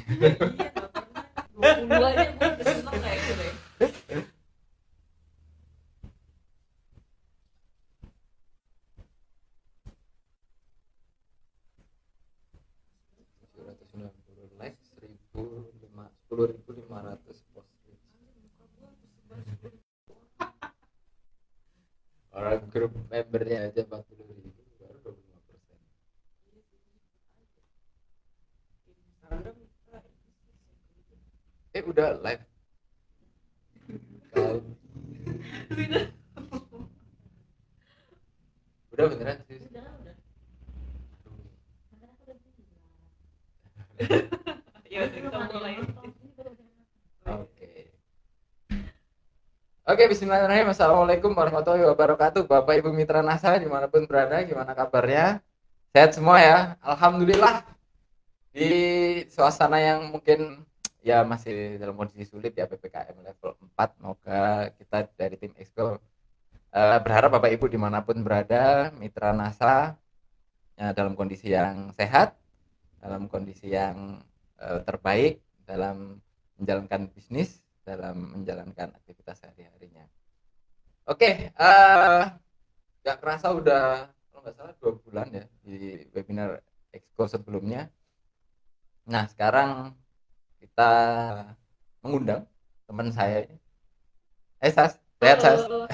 Iya nggak pernah. 22 aja gue udah seneng kayak gitu deh. Like 10.500 post reach. Orang grup membernya aja 40.000 baru 25%. Instagram Udah live kali. Udah beneran sih. udah. Ya udah kita mulai. Oke, bismillahirrahmanirrahim. Assalamualaikum warahmatullahi wabarakatuh. Bapak Ibu Mitra NASA dimanapun berada, gimana kabarnya? Sehat semua ya? Alhamdulillah. Di suasana yang mungkin ya masih dalam kondisi sulit ya, PPKM level 4. Semoga kita dari tim Exco berharap Bapak Ibu dimanapun berada, Mitra NASA dalam kondisi yang sehat, dalam kondisi yang terbaik dalam menjalankan bisnis, dalam menjalankan aktivitas sehari-harinya. Oke, gak kerasa udah kalau nggak salah 2 bulan ya di webinar Exco sebelumnya. Nah, sekarang kita mengundang teman saya. Sas, sehat Sas? Halo,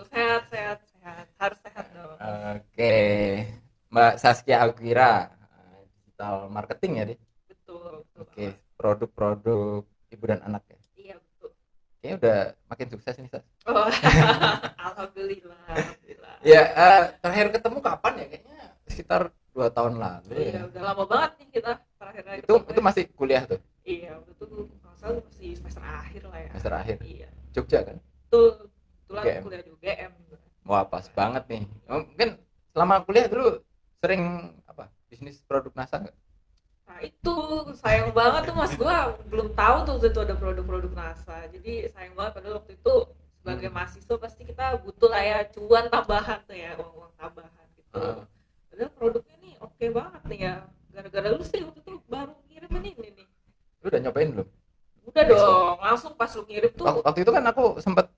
sehat. Harus sehat dong. Oke, Mbak Saskia Alkira, digital marketing ya, Di? Betul. Oke, produk-produk ibu dan anak ya. Iya, betul. Kayaknya udah makin sukses nih, Sas. Oh, alhamdulillah. Ya, terakhir ketemu kapan ya? Kayaknya sekitar 2 tahun lalu Iya, ya. udah lama banget nih kita terakhir kali Itu ketemu. masih kuliah tuh, Iya, betul. Masalah masih semester akhir lah ya. semester akhir. Iya. Jogja kan? Betul. Kebetulan UGM. kuliah di UGM. Wah, pas banget nih. Mungkin selama kuliah dulu sering apa? Bisnis produk NASA nggak? Nah itu sayang banget tuh mas, gue belum tahu tuh itu ada produk-produk NASA. Jadi sayang banget padahal waktu itu sebagai mahasiswa pasti kita butuh lah ya cuan tambahan tuh ya, uang tambahan gitu. Padahal produknya nih oke banget nih ya. Gara-gara lu sih waktu itu baru ngirim ini nih. Lu udah nyobain belum? Udah dong, langsung pas lu ngirim tuh. Waktu itu kan aku sempet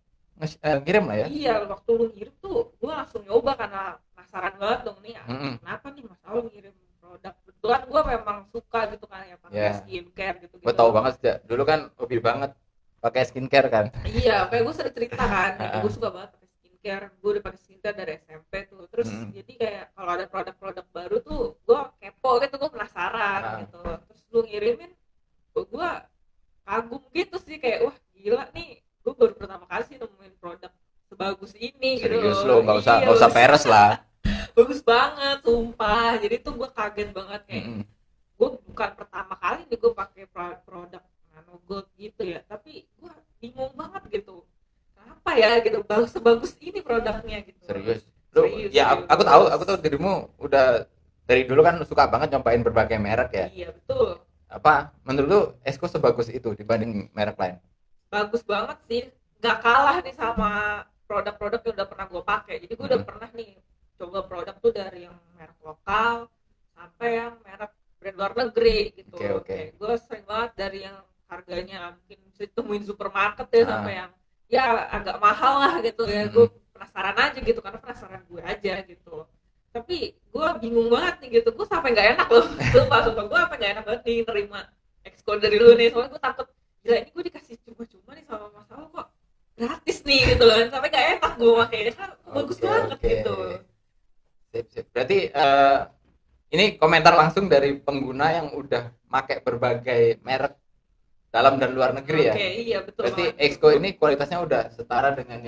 ngirim lah ya. Iya, waktu lu ngirim tuh gue langsung nyoba karena penasaran banget dong nih. Kenapa nih Mas Al ngirim produk? Kebetulan gue memang suka gitu kan ya pakai skincare gitu. Gue tahu banget sejak dulu kan hobi banget pakai skincare kan. Iya, kayak gue sering cerita kan, gue suka banget pakai skincare. Gue udah pakai skincare dari SMP tuh. Terus jadi kayak kalau ada produk-produk baru tuh gue kepo gitu, gue penasaran gitu. Terus lu ngirimin, gue kagum gitu sih kayak wah gila nih. Gue baru pertama kali sih nemuin produk sebagus ini. Serius gitu. Lo, nggak usah peres lah. Bagus banget, sumpah. Jadi tuh gue kaget banget kayak gue bukan pertama kali nih gue pakai produk Nano Gold gitu ya, tapi gue bingung banget gitu. Kenapa ya gitu sebagus ini produknya gitu. Serius. Lu ya aku tahu dirimu udah dari dulu kan suka banget nyobain berbagai merek ya. Iya, betul. Apa menurut lu Exco sebagus itu dibanding merek lain? Bagus banget sih, nggak kalah nih sama produk-produk yang udah pernah gue pakai. Jadi gue udah pernah nih coba produk tuh dari yang merek lokal sampai yang merek brand luar negeri gitu. Oke. Gue sering banget dari yang harganya mungkin bisa ditemuin supermarket ya sampai yang ya agak mahal lah gitu ya. Gue penasaran aja gitu karena penasaran gue aja gitu. Tapi gue bingung banget nih gitu, gue sampai nggak enak loh. Sumpah gue sampai nggak enak banget nih terima Exco dari lu nih, soalnya gue takut gila ini gue dikasih cuma-cuma nih sama Mas Al kok gratis nih gitu loh, sampai gak enak gue makanya kan bagus banget gitu. Sip. Berarti ini komentar langsung dari pengguna yang udah pakai berbagai merek dalam dan luar negeri ya. Iya betul. Berarti Exco ini kualitasnya udah setara dengan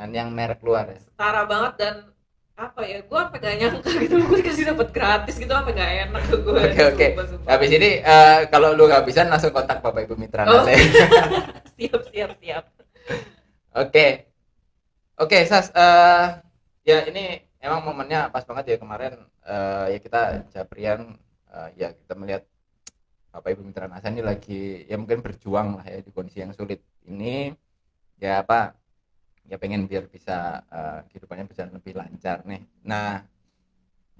yang merek luar ya. Setara banget dan apa ya, gue sampai gak nyangka gitu gue dikasih dapat gratis gitu, sampai gak enak ke gue. Oke. Habis ini kalau lu nggak bisa langsung kontak Bapak Ibu Mitra NASA. Siap. Oke, Sas. Ya ini emang momennya pas banget ya kemarin. Ya kita Japrian ya kita melihat Bapak Ibu Mitra NASA ini lagi ya mungkin berjuang lah ya di kondisi yang sulit ini. Ya apa? Ya pengen biar bisa kehidupannya berjalan lebih lancar nih. Nah,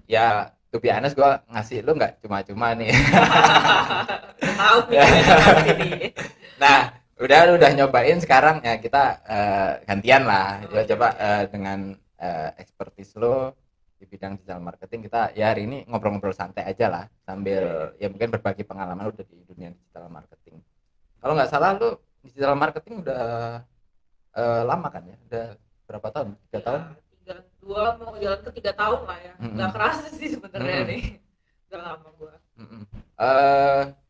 ya to be honest gue ngasih lu nggak cuma-cuma nih. Tahu nih pasti nih. Nah, udah nyobain, sekarang ya kita gantian lah. Coba dengan expertise lo di bidang digital marketing, kita ya hari ini ngobrol-ngobrol santai aja lah sambil ya mungkin berbagi pengalaman udah di dunia digital marketing. Kalau nggak salah lo digital marketing udah lama kan ya? Udah berapa tahun? 3 tahun? 2 mau jalan ke 3 tahun lah ya. Nggak kerasa sih sebenarnya nih. Udah lama gua.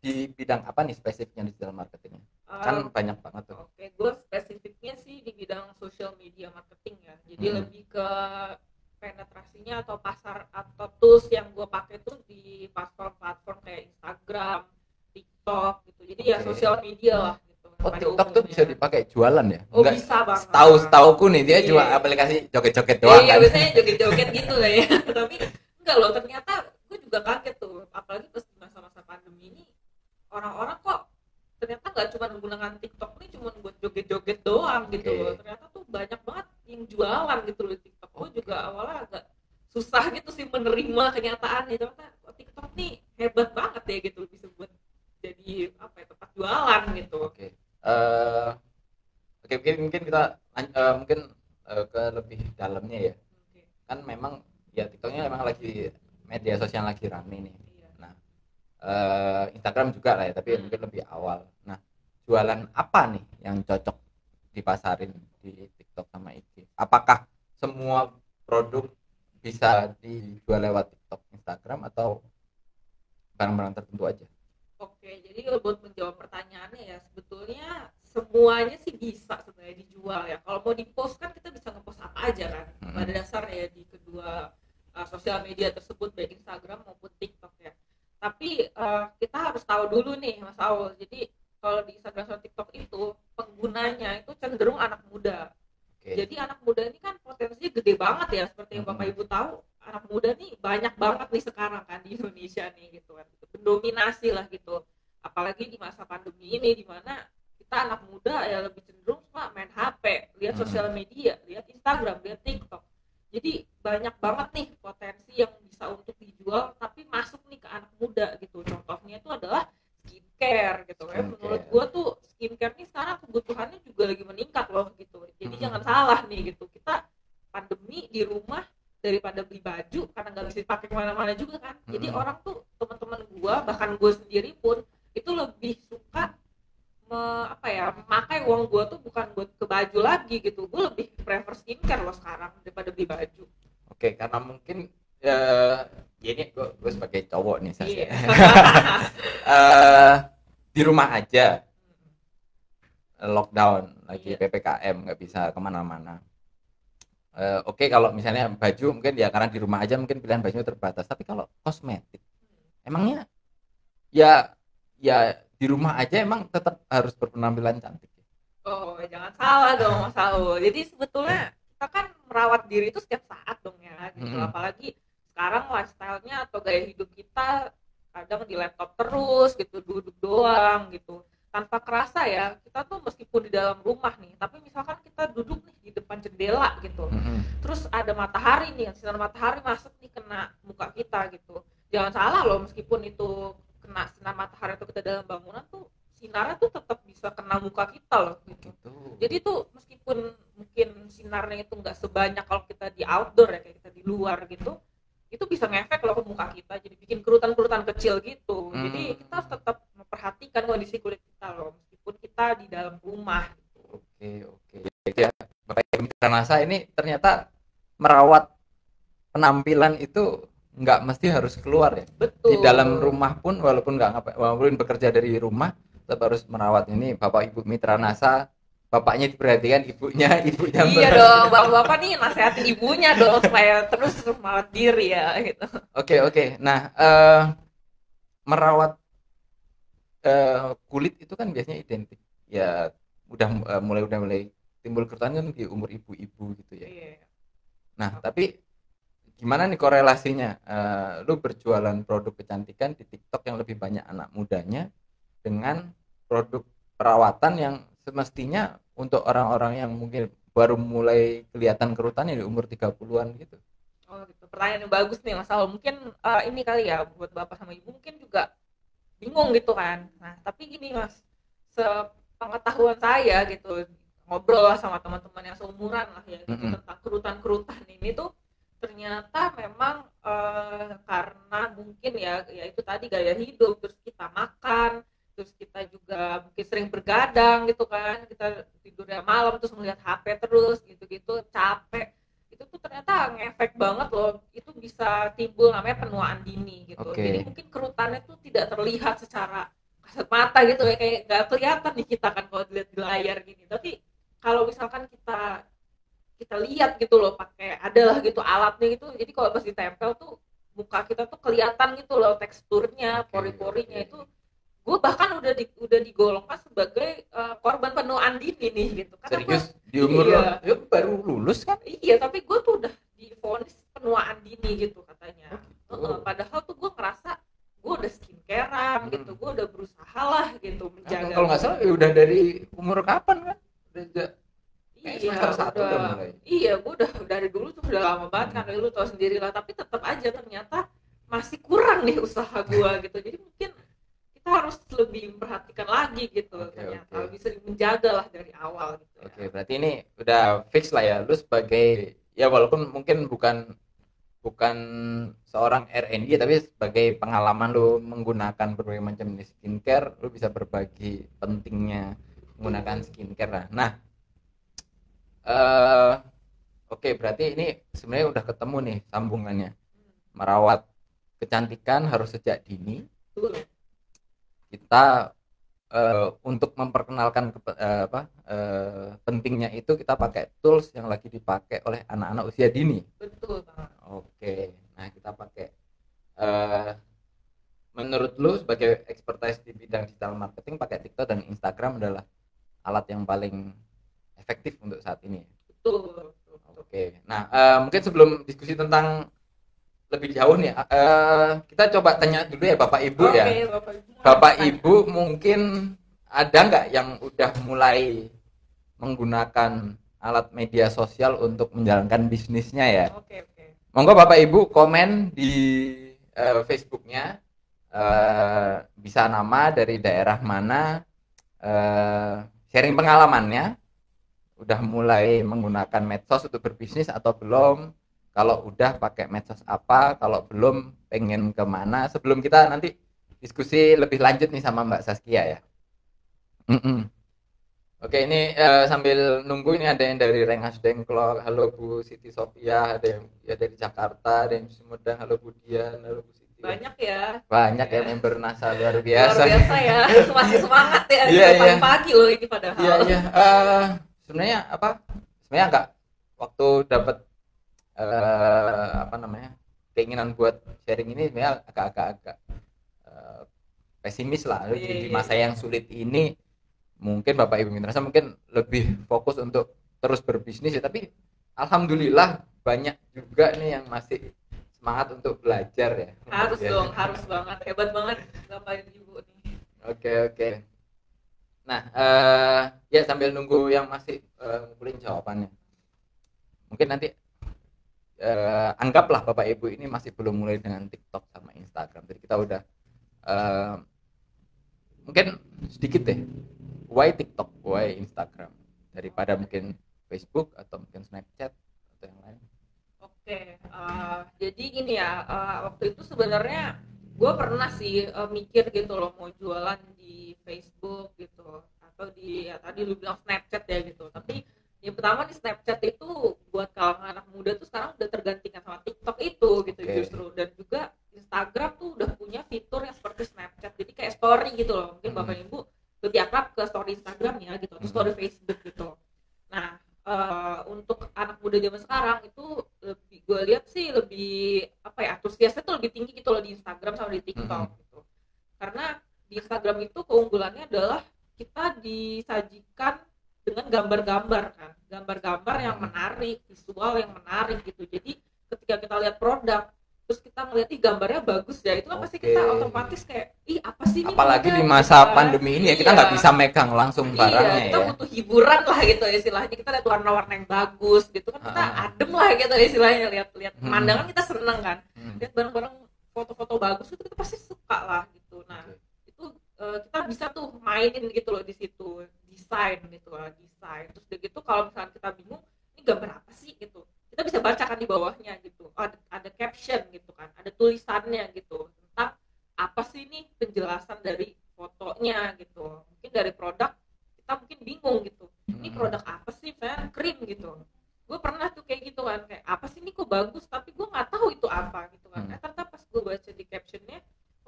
Di bidang apa nih spesifiknya digital marketingnya? Kan banyak banget tuh. Oke, gue spesifiknya sih di bidang social media marketing ya. Jadi lebih ke penetrasinya atau pasar atau tools yang gue pakai tuh di platform-platform kayak Instagram, TikTok gitu. Jadi ya social media lah gitu. Oh, TikTok tuh bisa dipakai jualan ya? Oh, bisa banget. Setauku nih dia cuma aplikasi joget-joget doang. Iya, biasanya joget-joget gitu lah ya. Tapi enggak loh, ternyata gue juga kaget tuh. Apalagi pas di masa-masa pandemi ini, orang-orang kok ternyata nggak cuma menggunakan TikTok ini cuma buat joget-joget doang gitu loh. Ternyata tuh banyak banget yang jualan gitu loh di TikTok. Gue juga awalnya agak susah gitu sih menerima kenyataan ya. Ternyata TikTok nih hebat banget ya gitu, bisa buat jadi apa ya, tempat jualan gitu. Oke, mungkin kita mungkin ke lebih dalamnya ya. Kan memang ya TikToknya memang lagi media sosial lagi rame nih. Nah, Instagram juga lah ya, tapi mungkin lebih awal. Nah, jualan apa nih yang cocok dipasarin di TikTok sama IG? Apakah semua produk bisa dijual lewat TikTok, Instagram, atau barang-barang tertentu aja? Oke, jadi buat menjawab pertanyaannya ya, sebetulnya semuanya sih bisa sebenarnya dijual ya. Kalau mau di-post kan kita bisa nge-post apa aja kan. Pada dasarnya ya di kedua sosial media tersebut, baik Instagram maupun TikTok ya. Tapi kita harus tahu dulu nih Mas Aul. Jadi kalau di Instagram sama TikTok itu penggunanya itu cenderung anak muda. Jadi anak muda ini kan potensinya gede banget ya, seperti yang Bapak Ibu tahu, anak muda nih banyak banget nih sekarang kan di Indonesia nih gitu kan, mendominasi lah gitu. Apalagi di masa pandemi ini di mana kita anak muda ya lebih cenderung suka main HP, lihat sosial media, lihat Instagram, lihat TikTok. Jadi banyak banget nih potensi yang bisa untuk dijual tapi masuk nih ke anak muda gitu. Contohnya itu adalah skincare gitu ya. Menurut gua tuh skincare nih sekarang kebutuhannya juga lagi meningkat loh gitu. Jadi jangan salah nih gitu. Kita pandemi di rumah daripada beli baju karena nggak bisa dipakai kemana-mana juga kan. Jadi orang tuh, teman-teman gua bahkan gua sendiri pun itu lebih suka memakai uang gue tuh bukan buat ke baju lagi gitu. Gue lebih prefer skincare loh sekarang daripada beli baju. Oke, karena mungkin ini gue sebagai cowok nih saya. Di rumah aja, lockdown lagi, PPKM, nggak bisa kemana-mana. Oke, kalau misalnya baju mungkin ya karena di rumah aja mungkin pilihan bajunya terbatas. Tapi kalau kosmetik, emangnya ya di rumah aja emang tetap harus berpenampilan cantik? Oh, jangan salah dong Mas Saul. Jadi sebetulnya kita kan merawat diri itu setiap saat dong ya gitu. Apalagi sekarang lifestyle-nya atau gaya hidup kita kadang di laptop terus gitu, duduk doang gitu. Tanpa kerasa ya, kita tuh meskipun di dalam rumah nih, tapi misalkan kita duduk nih di depan jendela gitu. Terus ada matahari nih, sinar matahari masuk nih kena muka kita gitu. Jangan salah loh, meskipun itu kena sinar matahari atau kita dalam bangunan tuh sinarnya tuh tetap bisa kena muka kita loh gitu. Jadi tuh meskipun mungkin sinarnya itu nggak sebanyak kalau kita di outdoor ya, kayak kita di luar gitu, itu bisa ngefek loh ke muka kita, jadi bikin kerutan-kerutan kecil gitu. Jadi kita harus tetap memperhatikan kondisi kulit kita loh meskipun kita di dalam rumah gitu. Oke. Ya, Bapak Mitra NASA ini ternyata merawat penampilan itu nggak mesti harus keluar ya. Betul. Di dalam rumah pun walaupun bekerja dari rumah tetap harus merawat. Ini Bapak Ibu Mitra NASA, bapaknya diperhatikan, ibunya iya dong, bapak-bapak nih nasihatin ibunya dong supaya terus merawat diri ya gitu. Oke. Nah, merawat kulit itu kan biasanya identik ya udah mulai timbul kerutan kan di umur ibu-ibu gitu ya. Iya. Nah, tapi gimana nih korelasinya lu berjualan produk kecantikan di TikTok yang lebih banyak anak mudanya dengan produk perawatan yang semestinya untuk orang-orang yang mungkin baru mulai kelihatan kerutannya di umur 30-an gitu? Oh gitu. Pertanyaan yang bagus nih Mas Al. Mungkin ini kali ya buat Bapak sama Ibu mungkin juga bingung gitu kan. Nah, tapi gini Mas, sepengetahuan saya gitu, ngobrol lah sama teman-teman yang seumuran lah ya gitu Mm-mm. tentang kerutan-kerutan ini tuh ternyata memang karena mungkin ya itu tadi gaya hidup, terus kita makan, terus kita juga mungkin sering bergadang gitu kan, kita tidurnya malam terus melihat HP terus gitu-gitu, capek itu tuh ternyata ngefek banget loh, itu bisa timbul namanya penuaan dini gitu. Jadi Oke. mungkin kerutannya tuh tidak terlihat secara kasat mata gitu ya, kayak nggak kelihatan nih kita kan kalau dilihat di layar gini, tapi kalau misalkan kita kita lihat gitu loh pakai adalah gitu alatnya gitu, jadi kalau pas ditempel tuh muka kita tuh kelihatan gitu loh teksturnya, Oke, pori-porinya oke. itu. Gue bahkan udah digolongkan sebagai korban penuaan dini nih gitu karena gue, Serius di umur iya ya baru lulus kan? iya tapi gue tuh udah divonis penuaan dini gitu katanya. Oh gitu. Padahal tuh gue ngerasa gue udah skincarean gitu, gue udah berusaha lah gitu Nah, menjaga kalau nggak salah ya udah dari umur kapan kan? Kayak iya semester 1 udah udah mulai. iya gue udah dari dulu tuh udah lama banget kan, Hmm. lu tau sendiri lah, tapi tetap aja ternyata masih kurang nih usaha gue gitu. Jadi mungkin kita harus lebih memperhatikan lagi gitu, Oke, ternyata oke. lebih sering menjaga lah dari awal gitu ya. Oke, berarti ini udah fix lah ya. Lu sebagai ya walaupun mungkin bukan bukan seorang R&D tapi sebagai pengalaman lu menggunakan berbagai macam jenis skincare, lu bisa berbagi pentingnya menggunakan skincare lah. Nah, eh oke, berarti ini sebenarnya udah ketemu nih sambungannya. Merawat kecantikan harus sejak dini. Betul. Kita untuk memperkenalkan pentingnya itu kita pakai tools yang lagi dipakai oleh anak-anak usia dini. Betul banget. Oke, nah kita pakai eh, menurut lu sebagai expertise di bidang digital marketing, pakai TikTok dan Instagram adalah alat yang paling efektif untuk saat ini. Betul, betul, betul. Oke, nah mungkin sebelum diskusi tentang lebih jauh nih, kita coba tanya dulu ya Bapak Ibu ya. Oke, Bapak Ibu. Bapak Ibu mungkin ada nggak yang udah mulai menggunakan alat media sosial untuk menjalankan bisnisnya ya? Oke, oke. Monggo Bapak Ibu komen di Facebooknya, bisa nama dari daerah mana, sharing pengalamannya, udah mulai menggunakan medsos untuk berbisnis atau belum, kalau udah pakai medsos apa, kalau belum pengen kemana, sebelum kita nanti diskusi lebih lanjut nih sama Mbak Saskia ya. Oke, ini sambil nunggu ini ada yang dari Rengas Dengklok, halo Bu Siti Sofia, ada yang ya dari Jakarta, ada yang Sumedang, halo Bu Dian, halo Bu Siti. Banyak ya. Banyak ya Ya. member NASA luar Luar biasa. biasa ya. Masih semangat ya. Iya, iya. Pagi-pagi loh ini padahal. Iya, iya. Sebenarnya apa? Sebenarnya enggak, waktu dapat apa namanya, keinginan buat sharing ini sebenarnya agak-agak pesimis lah. Di masa yang sulit ini mungkin Bapak Ibu Mitra mungkin lebih fokus untuk terus berbisnis ya, tapi alhamdulillah banyak juga nih yang masih semangat untuk belajar ya. Harus Ya. dong, harus banget. Hebat banget Bapak Ibu nih. Oke, oke. Nah, ya sambil nunggu yang masih ngumpulin jawabannya. Mungkin nanti anggaplah Bapak Ibu ini masih belum mulai dengan TikTok sama Instagram. Jadi kita udah mungkin sedikit deh, why TikTok, why Instagram daripada mungkin Facebook atau mungkin Snapchat atau yang lain. Oke, jadi gini ya, waktu itu sebenarnya gue pernah sih mikir gitu loh mau jualan di Facebook gitu atau di ya, tadi lu bilang Snapchat ya gitu. Tapi yang pertama di Snapchat itu buat kalangan anak muda tuh sekarang udah tergantikan sama TikTok itu gitu. Oke. Justru, dan juga Instagram tuh udah punya fitur yang seperti Snapchat, jadi kayak story gitu loh. Mungkin Bapak Ibu lebih akrab ke story Instagram ya gitu atau story Facebook gitu. Nah, untuk anak muda zaman sekarang itu lebih gue lihat sih lebih apa ya, antusiasnya tuh lebih tinggi gitu loh di Instagram sama di TikTok gitu. Karena di Instagram itu keunggulannya adalah kita disajikan dengan gambar-gambar kan, gambar-gambar yang menarik, visual yang menarik gitu. Jadi ketika kita lihat produk terus kita ngeliat gambarnya bagus ya, itu kan pasti kita otomatis kayak apa sih ini, apalagi di masa pandemi ini ya, kita nggak bisa megang langsung barangnya kita butuh hiburan lah gitu istilahnya, kita lihat warna-warna yang bagus gitu kan, kita adem lah gitu istilahnya, lihat pemandangan kita seneng kan, lihat barang-barang foto-foto bagus itu kita pasti suka lah gitu. Nah itu kita bisa tuh mainin gitu loh di situ, desain gitu lah, desain. Terus gitu kalau misalnya kita bingung ini gambar apa sih gitu, kita bisa bacakan di bawahnya gitu, ada caption gitu kan, ada tulisannya gitu tentang apa sih ini penjelasan dari fotonya gitu. Mungkin dari produk kita mungkin bingung gitu, ini produk apa sih, misalnya krim gitu, gue pernah tuh kayak gitu kan, kayak apa sih ini kok bagus tapi gue nggak tahu itu apa gitu kan. Ternyata pas gue baca di captionnya,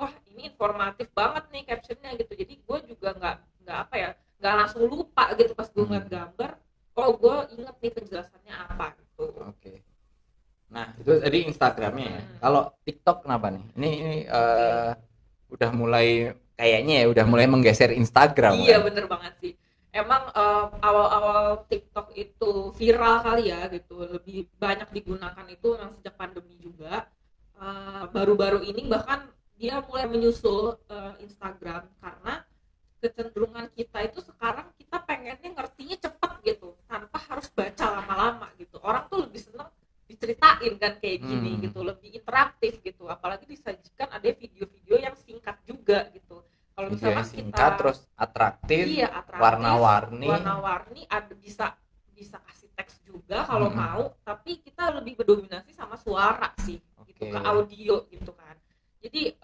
wah ini informatif banget nih captionnya gitu, jadi gue juga nggak langsung lupa gitu pas gue ngeliat gambar, oh gue inget nih penjelasannya apa gitu. Nah itu tadi Instagramnya ya. Kalau TikTok kenapa nih? Ini udah mulai kayaknya ya udah mulai menggeser Instagram. Iya kan? Bener banget sih. Emang awal-awal TikTok itu viral kali ya gitu, lebih banyak digunakan itu memang sejak pandemi juga. Baru-baru ini bahkan dia mulai menyusul Instagram, karena kecenderungan kita itu sekarang kita pengennya ngertinya cepat gitu tanpa harus baca lama-lama gitu. Orang tuh lebih seneng diceritain kan kayak gini gitu, lebih interaktif gitu, apalagi disajikan ada video-video yang singkat juga gitu. Kalau misalkan singkat kita terus atraktif, warna-warni, ada bisa kasih teks juga kalau mau, tapi kita lebih berdominasi sama suara sih gitu, ke audio gitu kan. Jadi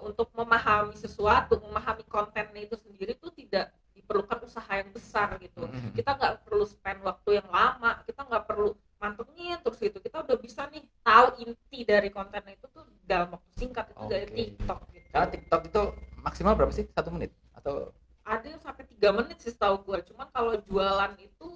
untuk memahami sesuatu, memahami kontennya itu sendiri tuh tidak diperlukan usaha yang besar gitu. Kita nggak perlu spend waktu yang lama, kita nggak perlu mantengin terus gitu, kita udah bisa nih tahu inti dari kontennya itu tuh dalam waktu singkat itu dari TikTok gitu. Karena TikTok itu maksimal berapa sih? 1 menit? Atau ada yang sampai 3 menit sih setahu gue, cuman kalau jualan itu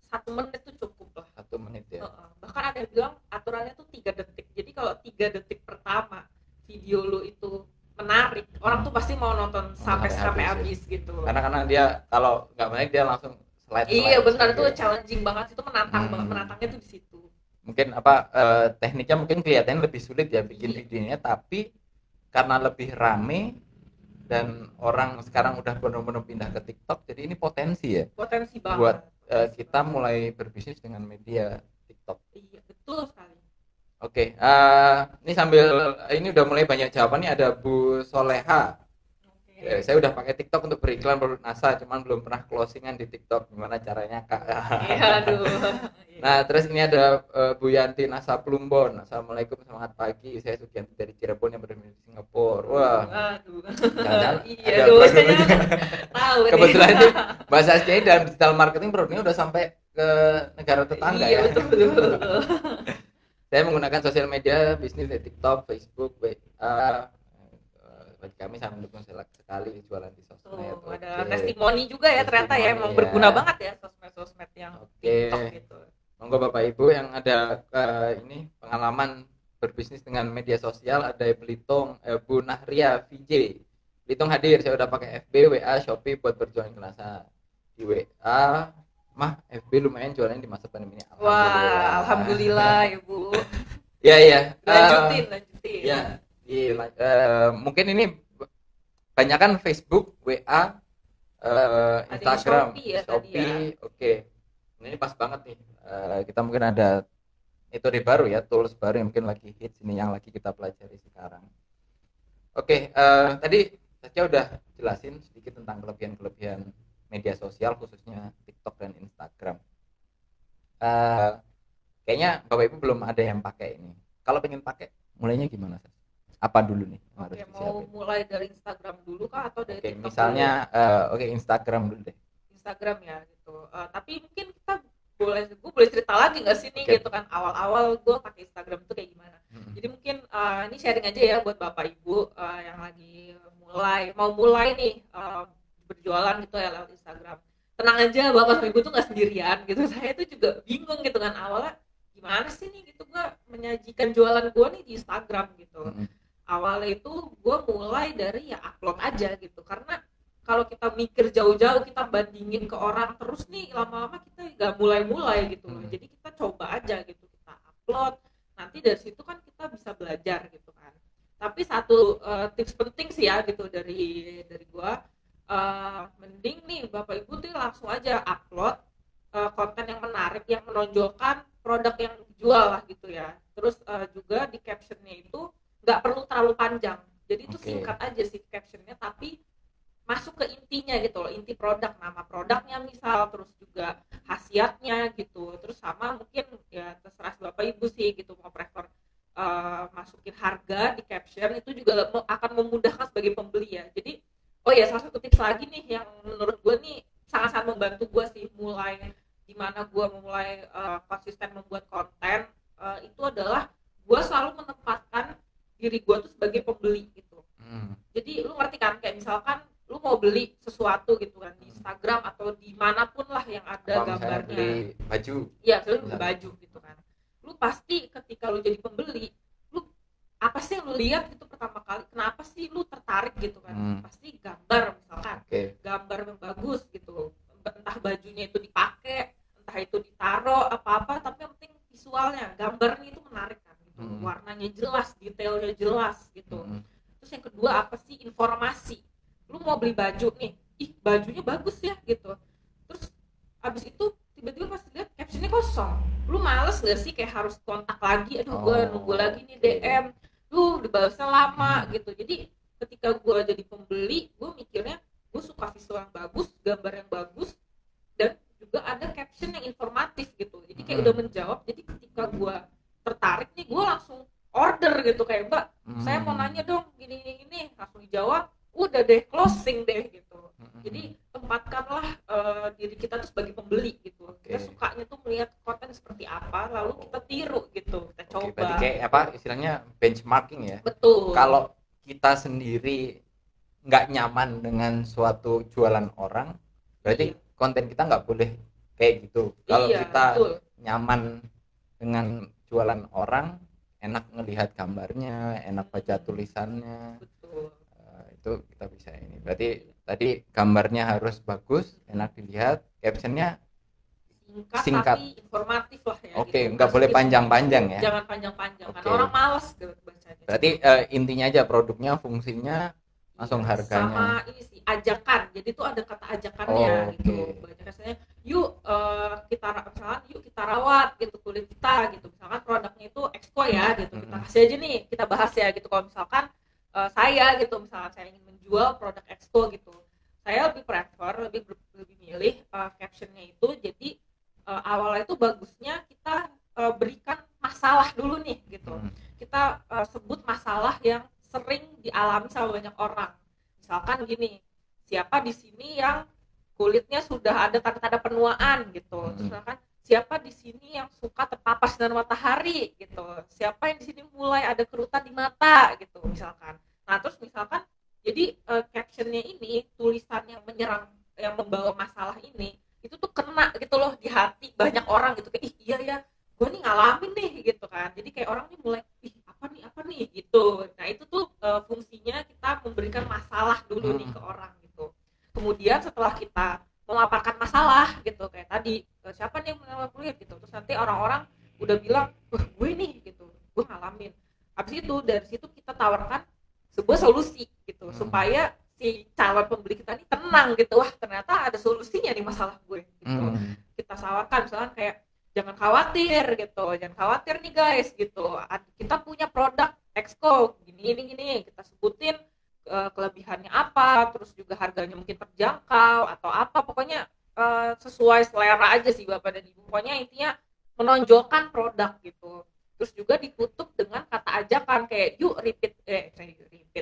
1 menit tuh cukup lah. 1 menit ya. Bahkan ada yang bilang aturannya tuh 3 detik. Jadi kalau 3 detik pertama video lu itu menarik, orang tuh pasti mau nonton sampai habis gitu. Karena dia kalau nggak menarik dia langsung slide. Iya benar, itu challenging banget, itu menantang banget, menantangnya tuh di situ. Mungkin tekniknya mungkin kelihatannya lebih sulit ya bikin videonya, tapi karena lebih rame dan orang sekarang udah benar-benar pindah ke TikTok, jadi ini potensi banget buat kita mulai berbisnis dengan media TikTok. Iya betul sekali. Oke, ini sambil ini udah mulai banyak jawaban nih, ada Bu Soleha. Saya udah pakai TikTok untuk beriklan produk NASA, cuman belum pernah closingan di TikTok. Gimana caranya, Kak? Iya, aduh. Nah, terus ini ada Bu Yanti Nasa Plumbon. Assalamualaikum, semangat pagi. Saya Sugianti dari Cirebon yang berada di Singapura. Wah. Aduh. Iya, tahu. Kebetulan ini Mbak Saskia dalam digital marketing produknya udah sampai ke negara tetangga ya. Iya, betul. Saya menggunakan sosial media bisnis di TikTok, Facebook, bagi kami sangat mendukung sekali jualan di sosmed. Ada testimoni juga ya, ternyata ya emang berguna banget ya sosmed yang TikTok gitu. Monggo Bapak Ibu yang ada ini pengalaman berbisnis dengan media sosial, ada Belitung, Bu Nahria VJ. Belitung hadir, saya udah pakai FB, WA, Shopee buat berjualan ke NASA. Di WA FB lumayan jualannya di masa pandemi ini. Wah, alhamdulillah Ibu. Iya. Lanjutin. Ya. Mungkin ini banyak kan Facebook, WA, Instagram, Shopee. Oke. Ini pas banget nih. Kita mungkin ada metode baru ya, tools baru yang mungkin lagi hits ini yang lagi kita pelajari sekarang. Oke, tadi saya udah jelasin sedikit tentang kelebihan media sosial khususnya TikTok dan Instagram. Kayaknya Bapak Ibu belum ada yang pakai ini. Kalau pengen pakai, mulainya gimana? Apa dulu nih? Mau mulai dari Instagram dulu kah atau dari TikTok? Misalnya, Instagram dulu deh. Instagram ya gitu. Tapi mungkin gue boleh cerita lagi nggak sih nih gitu kan, awal-awal gue pakai Instagram itu kayak gimana. Jadi mungkin ini sharing aja ya buat Bapak Ibu yang lagi mau mulai nih berjualan gitu ya lewat Instagram. Tenang aja, Bapak Ibu tuh nggak sendirian gitu. Saya tuh juga bingung gitu kan awalnya, gimana sih nih gitu gue menyajikan jualan gue nih di Instagram gitu. Awalnya itu gue mulai dari ya upload aja gitu, karena kalau kita mikir jauh-jauh, kita bandingin ke orang terus nih, lama-lama kita nggak mulai gitu. Jadi kita coba aja gitu, kita upload, nanti dari situ kan kita bisa belajar gitu kan. Tapi satu tips penting sih ya gitu dari gua, mending nih Bapak Ibu tuh langsung aja upload konten yang menarik yang menonjolkan produk yang dijual lah gitu ya. Terus juga di captionnya itu nggak perlu terlalu panjang, jadi itu singkat aja sih captionnya, tapi masuk ke intinya gitu loh, inti produk, nama produknya misal, terus juga khasiatnya gitu, terus sama mungkin ya terserah Bapak Ibu sih gitu mau prefer masukin harga di caption, itu juga akan memudahkan sebagai pembeli ya. Jadi oh ya, salah satu tips lagi nih yang menurut gue nih sangat-sangat membantu gue sih mulai gimana gue memulai konsisten membuat konten, itu adalah gue selalu menempatkan diri gue tuh sebagai pembeli gitu. Jadi lu ngerti kan, kayak misalkan lu mau beli sesuatu gitu kan di Instagram atau dimanapun lah yang ada gambarnya, beli baju, iya lu beli baju gitu kan, lu pasti ketika lu jadi pembeli, lu apa sih yang lu lihat itu pertama kali, kenapa sih lu tertarik gitu kan, pasti gambar misalkan, gambar yang bagus gitu, entah bajunya itu dipakai, entah itu ditaro apa-apa, tapi yang penting visualnya, gambarnya itu menarik kan gitu, warnanya jelas, detailnya jelas gitu. Terus yang kedua apa sih, informasi. Lu mau beli baju nih, ih bajunya bagus ya gitu, terus abis itu tiba-tiba pas lihat captionnya kosong, lu males gak sih kayak harus kontak lagi, aduh gue nunggu lagi nih DM, lu dibalasnya lama gitu. Jadi ketika gue jadi pembeli, gue mikirnya gue suka visual yang bagus, gambar yang bagus, dan juga ada caption yang informatif gitu, jadi kayak udah menjawab. Jadi ketika gue tertarik nih, gue langsung order gitu, kayak Mbak saya mau nanya dong gini, langsung dijawab, udah deh closing deh gitu. Jadi tempatkanlah diri kita tuh sebagai pembeli gitu. Kita sukanya tuh melihat konten seperti apa, lalu kita tiru gitu, kita coba. Berarti kayak apa istilahnya benchmarking ya. Betul. Kalau kita sendiri nggak nyaman dengan suatu jualan orang, berarti konten kita nggak boleh kayak gitu. Kalau kita nyaman dengan jualan orang, enak ngelihat gambarnya, enak baca tulisannya. Betul. Itu kita bisa ini. Berarti tadi gambarnya harus bagus, enak dilihat, captionnya singkat tapi informatif lah ya. Gitu. Nggak boleh panjang-panjang ya. Jangan panjang-panjang, karena orang malas bacanya. Berarti intinya aja produknya, fungsinya, langsung harganya. Sama ini sih ajakan. Jadi tuh ada kata ajakannya gitu. Biasanya yuk kita rawat gitu kulit kita gitu. Misalkan produknya itu Exco ya gitu. Kita kasih aja nih, kita bahas ya gitu. Kalau misalkan saya gitu, misalnya saya ingin menjual produk Exco gitu, saya lebih prefer, lebih milih captionnya itu jadi awalnya itu bagusnya kita berikan masalah dulu nih gitu. Kita sebut masalah yang sering dialami sama banyak orang. Misalkan gini, siapa di sini yang kulitnya sudah ada tanda-tanda penuaan gitu. Terus misalkan siapa di sini yang suka terpapar sinar matahari gitu, siapa yang di sini mulai ada kerutan di mata gitu misalkan. Nah terus misalkan jadi captionnya ini, tulisan yang menyerang, yang membawa masalah ini, itu tuh kena gitu loh di hati banyak orang gitu, kayak ih iya ya gue nih ngalamin nih gitu kan. Jadi kayak orang nih mulai ih apa nih gitu. Nah itu tuh fungsinya kita memberikan masalah dulu nih ke orang gitu. Kemudian setelah kita memaparkan masalah gitu, kayak tadi siapa nih yang mengalami kulit gitu, terus nanti orang-orang udah bilang gue nih gitu, gue ngalamin. Habis itu dari situ kita tawarkan sebuah solusi gitu, supaya si calon pembeli kita ini tenang gitu, wah ternyata ada solusinya nih masalah gue gitu. Kita tawarkan misalnya kayak jangan khawatir gitu, jangan khawatir nih guys gitu, kita punya produk Exco gini, kita sebutin kelebihannya apa, terus juga harganya mungkin terjangkau atau apa, pokoknya sesuai selera aja sih Bapak dan Ibu. Pokoknya intinya menonjolkan produk gitu. Terus juga ditutup dengan kata ajakan kayak yuk repeat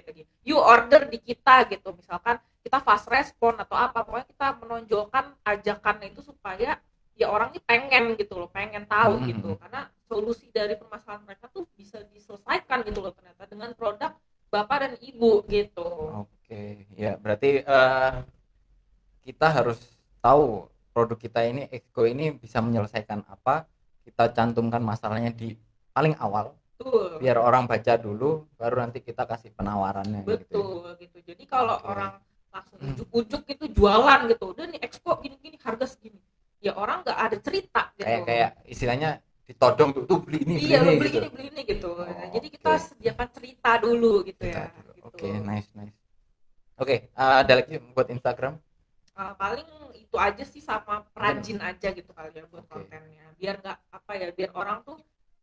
lagi, yuk order di kita gitu. Misalkan kita fast respon atau apa, pokoknya kita menonjolkan ajakannya itu supaya ya orang ini pengen gitu loh, pengen tahu gitu, karena solusi dari permasalahan mereka tuh bisa diselesaikan gitu loh ternyata dengan produk Bapak dan Ibu gitu. Oke, ya berarti kita harus tahu produk kita ini, Exco ini bisa menyelesaikan apa, kita cantumkan masalahnya di paling awal. Betul. Biar orang baca dulu, baru nanti kita kasih penawarannya. Betul gitu. Jadi kalau orang langsung ujuk-ujuk gitu jualan gitu, udah nih Exco gini-gini harga segini, ya orang nggak ada cerita gitu. Kayak istilahnya ditodong tuh beli ini iya beli beli gitu. ini beli ini gitu. Oh, jadi kita oke. sediakan cerita dulu gitu Cerita ya dulu. gitu. Oke, nice. Oke, ada lagi buat Instagram? Paling itu aja sih, sama rajin aja gitu kali ya buat Oke. kontennya, biar nggak apa ya, biar orang tuh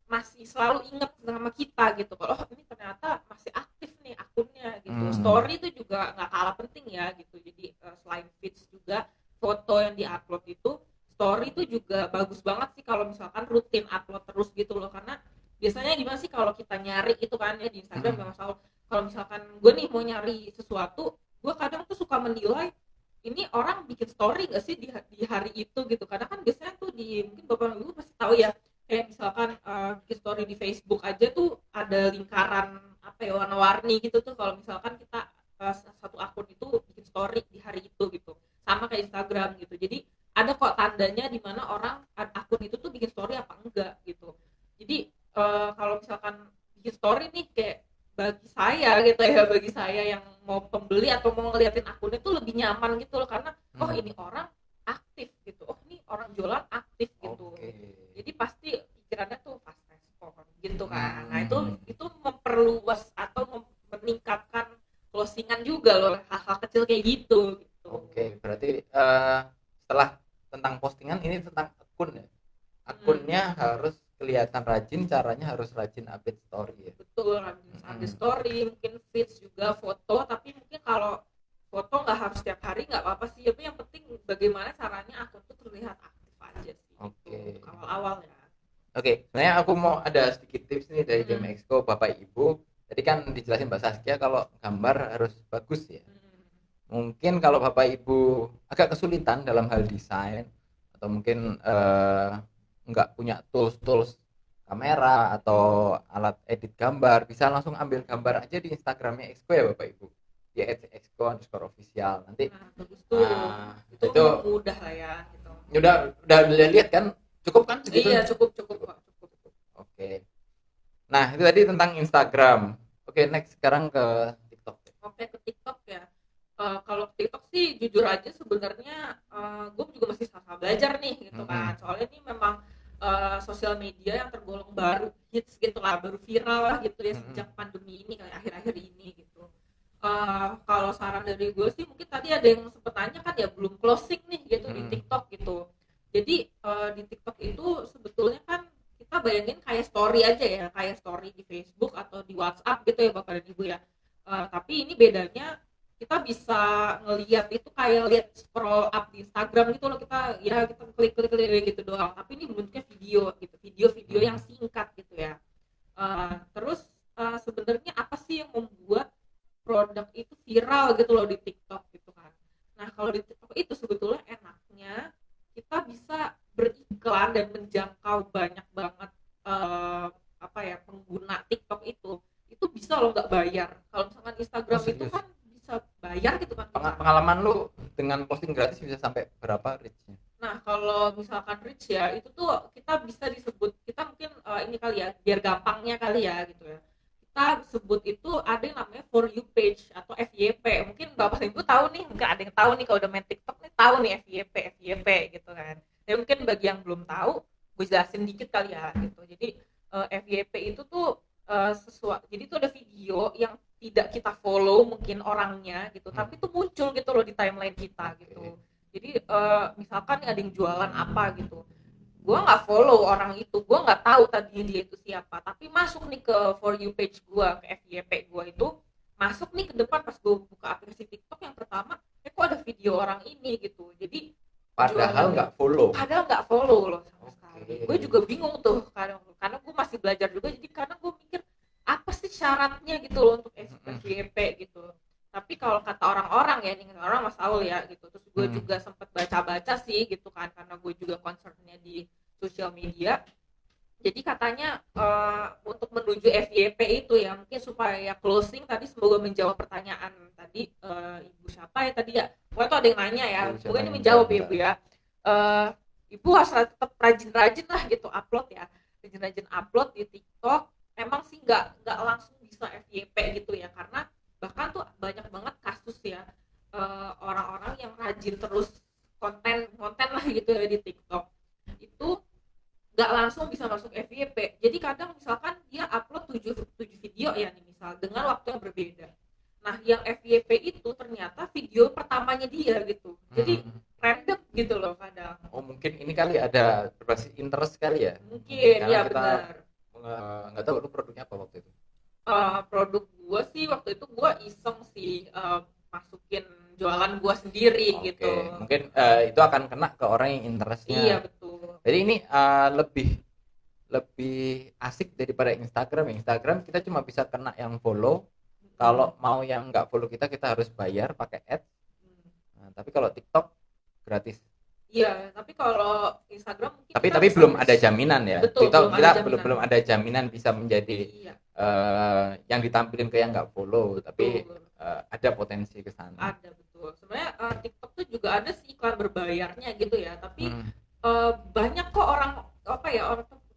masih selalu inget sama kita gitu, kalau ini ternyata masih aktif nih akunnya gitu. Story itu juga nggak kalah penting ya gitu. Jadi selain feeds juga foto yang diupload itu, story itu juga bagus banget sih kalau misalkan rutin upload terus gitu loh. Karena biasanya gimana sih kalau kita nyari itu kan ya di Instagram, masalah kalau misalkan gue nih mau nyari sesuatu, gue kadang tuh suka menilai ini orang bikin story gak sih di hari itu gitu. Karena kan biasanya tuh di, mungkin bapak ibu pasti tahu ya, kayak misalkan bikin story di Facebook aja tuh ada lingkaran apa ya, warna-warni gitu tuh kalau misalkan kita satu akun itu bikin story di hari itu gitu. Sama kayak Instagram gitu. Jadi ada kok tandanya di mana orang akun itu tuh bikin story apa enggak gitu. Jadi kalau misalkan bikin story nih, kayak bagi saya gitu ya, bagi saya yang mau pembeli atau mau ngeliatin akunnya tuh lebih nyaman gitu loh. Karena oh ini orang aktif gitu, oh ini orang jualan aktif gitu. Jadi pasti pikirannya tuh fast respon gitu kan. Nah itu memperluas atau meningkatkan closingan juga loh, hal-hal kecil kayak gitu. Oke, berarti setelah tentang postingan ini tentang akun ya. Akunnya harus kelihatan rajin, caranya harus rajin update story ya. Betul, rajin update story, mungkin feeds juga foto, tapi mungkin kalau foto nggak harus setiap hari, nggak apa-apa sih. Tapi yang penting bagaimana caranya akun tuh terlihat aktif aja sih. Untuk awal-awal ya. Oke, sebenarnya aku mau ada sedikit tips nih dari Game Exco Bapak Ibu. Tadi kan dijelasin Mbak Saskia kalau gambar harus bagus ya. Mungkin kalau Bapak Ibu agak kesulitan dalam hal desain atau mungkin nggak punya tools kamera atau alat edit gambar, bisa langsung ambil gambar aja di Instagramnya Exco ya Bapak Ibu, di @exco_official nanti. Bagus tuh. Itu mudah lah ya gitu. Udah lihat kan, cukup kan segitu? Iya, cukup. Oke. Nah itu tadi tentang Instagram. Oke, next sekarang ke TikTok. Oke, ke TikTok ya. Kalau TikTok sih jujur aja sebenarnya gue juga masih sama belajar nih gitu kan. Soalnya ini memang sosial media yang tergolong baru hits gitu lah, baru viral lah gitu ya sejak pandemi ini, kayak akhir-akhir ini gitu. Kalau saran dari gue sih, mungkin tadi ada yang sempet tanya kan ya, belum closing nih gitu di TikTok gitu. Jadi di TikTok itu sebetulnya kan kita bayangin kayak story aja ya, kayak story di Facebook atau di WhatsApp gitu ya Bapak dan Ibu ya. Tapi ini bedanya, kita bisa ngelihat itu kayak lihat scroll up di Instagram gitu loh, kita klik gitu doang, tapi ini bentuknya video gitu, video yang singkat gitu ya. Terus sebenarnya apa sih yang membuat produk itu viral gitu loh di TikTok gitu kan. Nah kalau di TikTok itu sebetulnya enaknya kita bisa beriklan dan menjangkau banyak banget pengguna TikTok itu bisa loh nggak bayar. Kalau misalkan Instagram itu kan bayar gitu kan. Pengalaman lu dengan posting gratis bisa sampai berapa reach-nya? Nah kalau misalkan reach ya, itu tuh kita bisa disebut, kita mungkin ini kali ya, biar gampangnya kali ya gitu ya, kita sebut itu ada yang namanya For You page atau FYP. Mungkin Bapak Ibu tahu nih, mungkin ada yang tahu nih kalau udah main TikTok nih, tahu nih FYP gitu kan. Tapi mungkin bagi yang belum tahu, gue jelasin dikit kali ya gitu. Jadi FYP itu tuh jadi itu ada video yang tidak kita follow mungkin orangnya gitu, tapi itu muncul gitu loh di timeline kita gitu. Jadi misalkan ada yang jualan apa gitu, gue nggak follow orang itu, gue nggak tahu tadi dia itu siapa, tapi masuk nih ke For You page gue, ke FYP gue itu masuk nih ke depan. Pas gue buka aplikasi TikTok yang pertama, kok ada video orang ini gitu. Jadi padahal nggak follow loh sama sekali. Gue juga bingung tuh karena gue masih belajar juga, jadi karena gue mikir apa sih syaratnya gitu loh untuk FYP gitu. Tapi kalau kata orang-orang ya, nih orang Mas Aul ya gitu, terus gue juga sempat baca-baca sih gitu kan, karena gue juga concernnya di sosial media. Jadi katanya untuk menuju FYP itu ya, mungkin supaya closing tadi, semoga menjawab pertanyaan tadi ibu siapa ya tadi ya, pokoknya tuh ada yang nanya ya, semoga ini menjawab ya ibu ya. Ibu harus tetap rajin-rajin lah gitu upload ya, rajin-rajin upload di TikTok. Emang sih nggak langsung bisa FYP gitu ya, karena bahkan tuh banyak banget kasus ya orang-orang yang rajin terus konten lah gitu ya di TikTok, itu nggak langsung bisa masuk FYP FYP. Jadi kadang misalkan dia upload 7 video ya nih misal dengan waktu yang berbeda. Nah, yang FYP itu ternyata video pertamanya dia gitu. Jadi random gitu loh kadang. Oh, mungkin ini kali ada berbasis interest kali ya? Mungkin, karena ya kita benar. nggak tahu lu produknya apa waktu itu. Produk gue sih waktu itu gue iseng sih masukin jualan gue sendiri gitu. Mungkin itu akan kena ke orang yang interestnya. Iya betul. Jadi ini lebih asik daripada Instagram. Instagram kita cuma bisa kena yang follow. Kalau mau yang nggak follow kita harus bayar pakai ads. Nah, tapi kalau TikTok gratis. Iya, tapi kalau Instagram mungkin tapi belum ada jaminan ya. Betul, kita belum ada jaminan bisa menjadi yang ditampilin ke yang nggak follow, tapi ada potensi ke sana. Ada, betul. Sebenarnya TikTok tuh juga ada sih iklan berbayarnya gitu ya, tapi banyak kok orang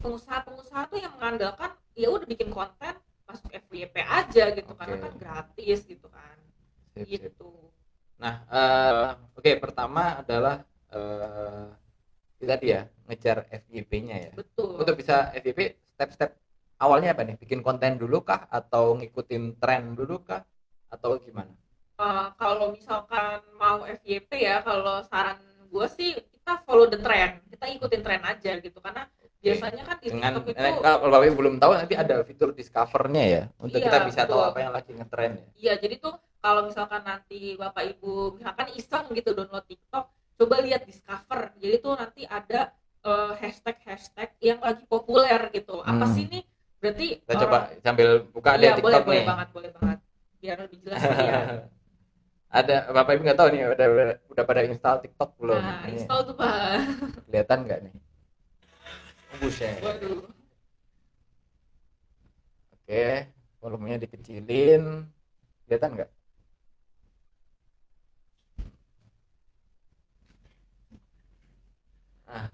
pengusaha tuh yang mengandalkan ya udah bikin konten masuk FYP aja gitu, karena kan gratis gitu kan. Gitu. Nah, pertama adalah tadi ya, ngejar FYP-nya ya. Betul. Untuk bisa FYP, step-step awalnya apa nih? Bikin konten dulu kah? Atau ngikutin tren dulu kah? Atau gimana? Kalau misalkan mau FYP ya, kalau saran gue sih kita follow the trend. Kita ikutin tren aja gitu, karena biasanya kan di TikTok itu kalau Bapak belum tahu, nanti ada fitur discover-nya ya, untuk kita bisa tahu apa yang lagi ngetren ya. Iya, jadi tuh kalau misalkan nanti Bapak Ibu misalkan iseng gitu download TikTok, coba lihat discover. Jadi tuh nanti ada hashtag yang lagi populer gitu. Apa sih nih? Berarti kita coba sambil buka ada TikTok boleh banget. Biar lebih jelas ya. Ada Bapak Ibu nggak tahu nih udah pada install TikTok belum? Nah, install tuh Pak. Kelihatan nggak nih? Buset. Waduh. Oke, volumenya dikecilin. Kelihatan nggak? Nah.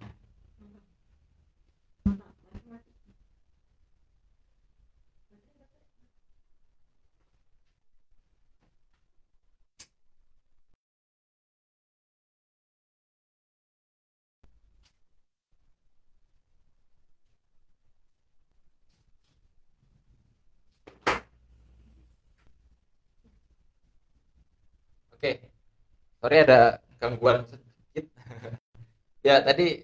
Oke, sorry ada gangguan sedikit. Ya tadi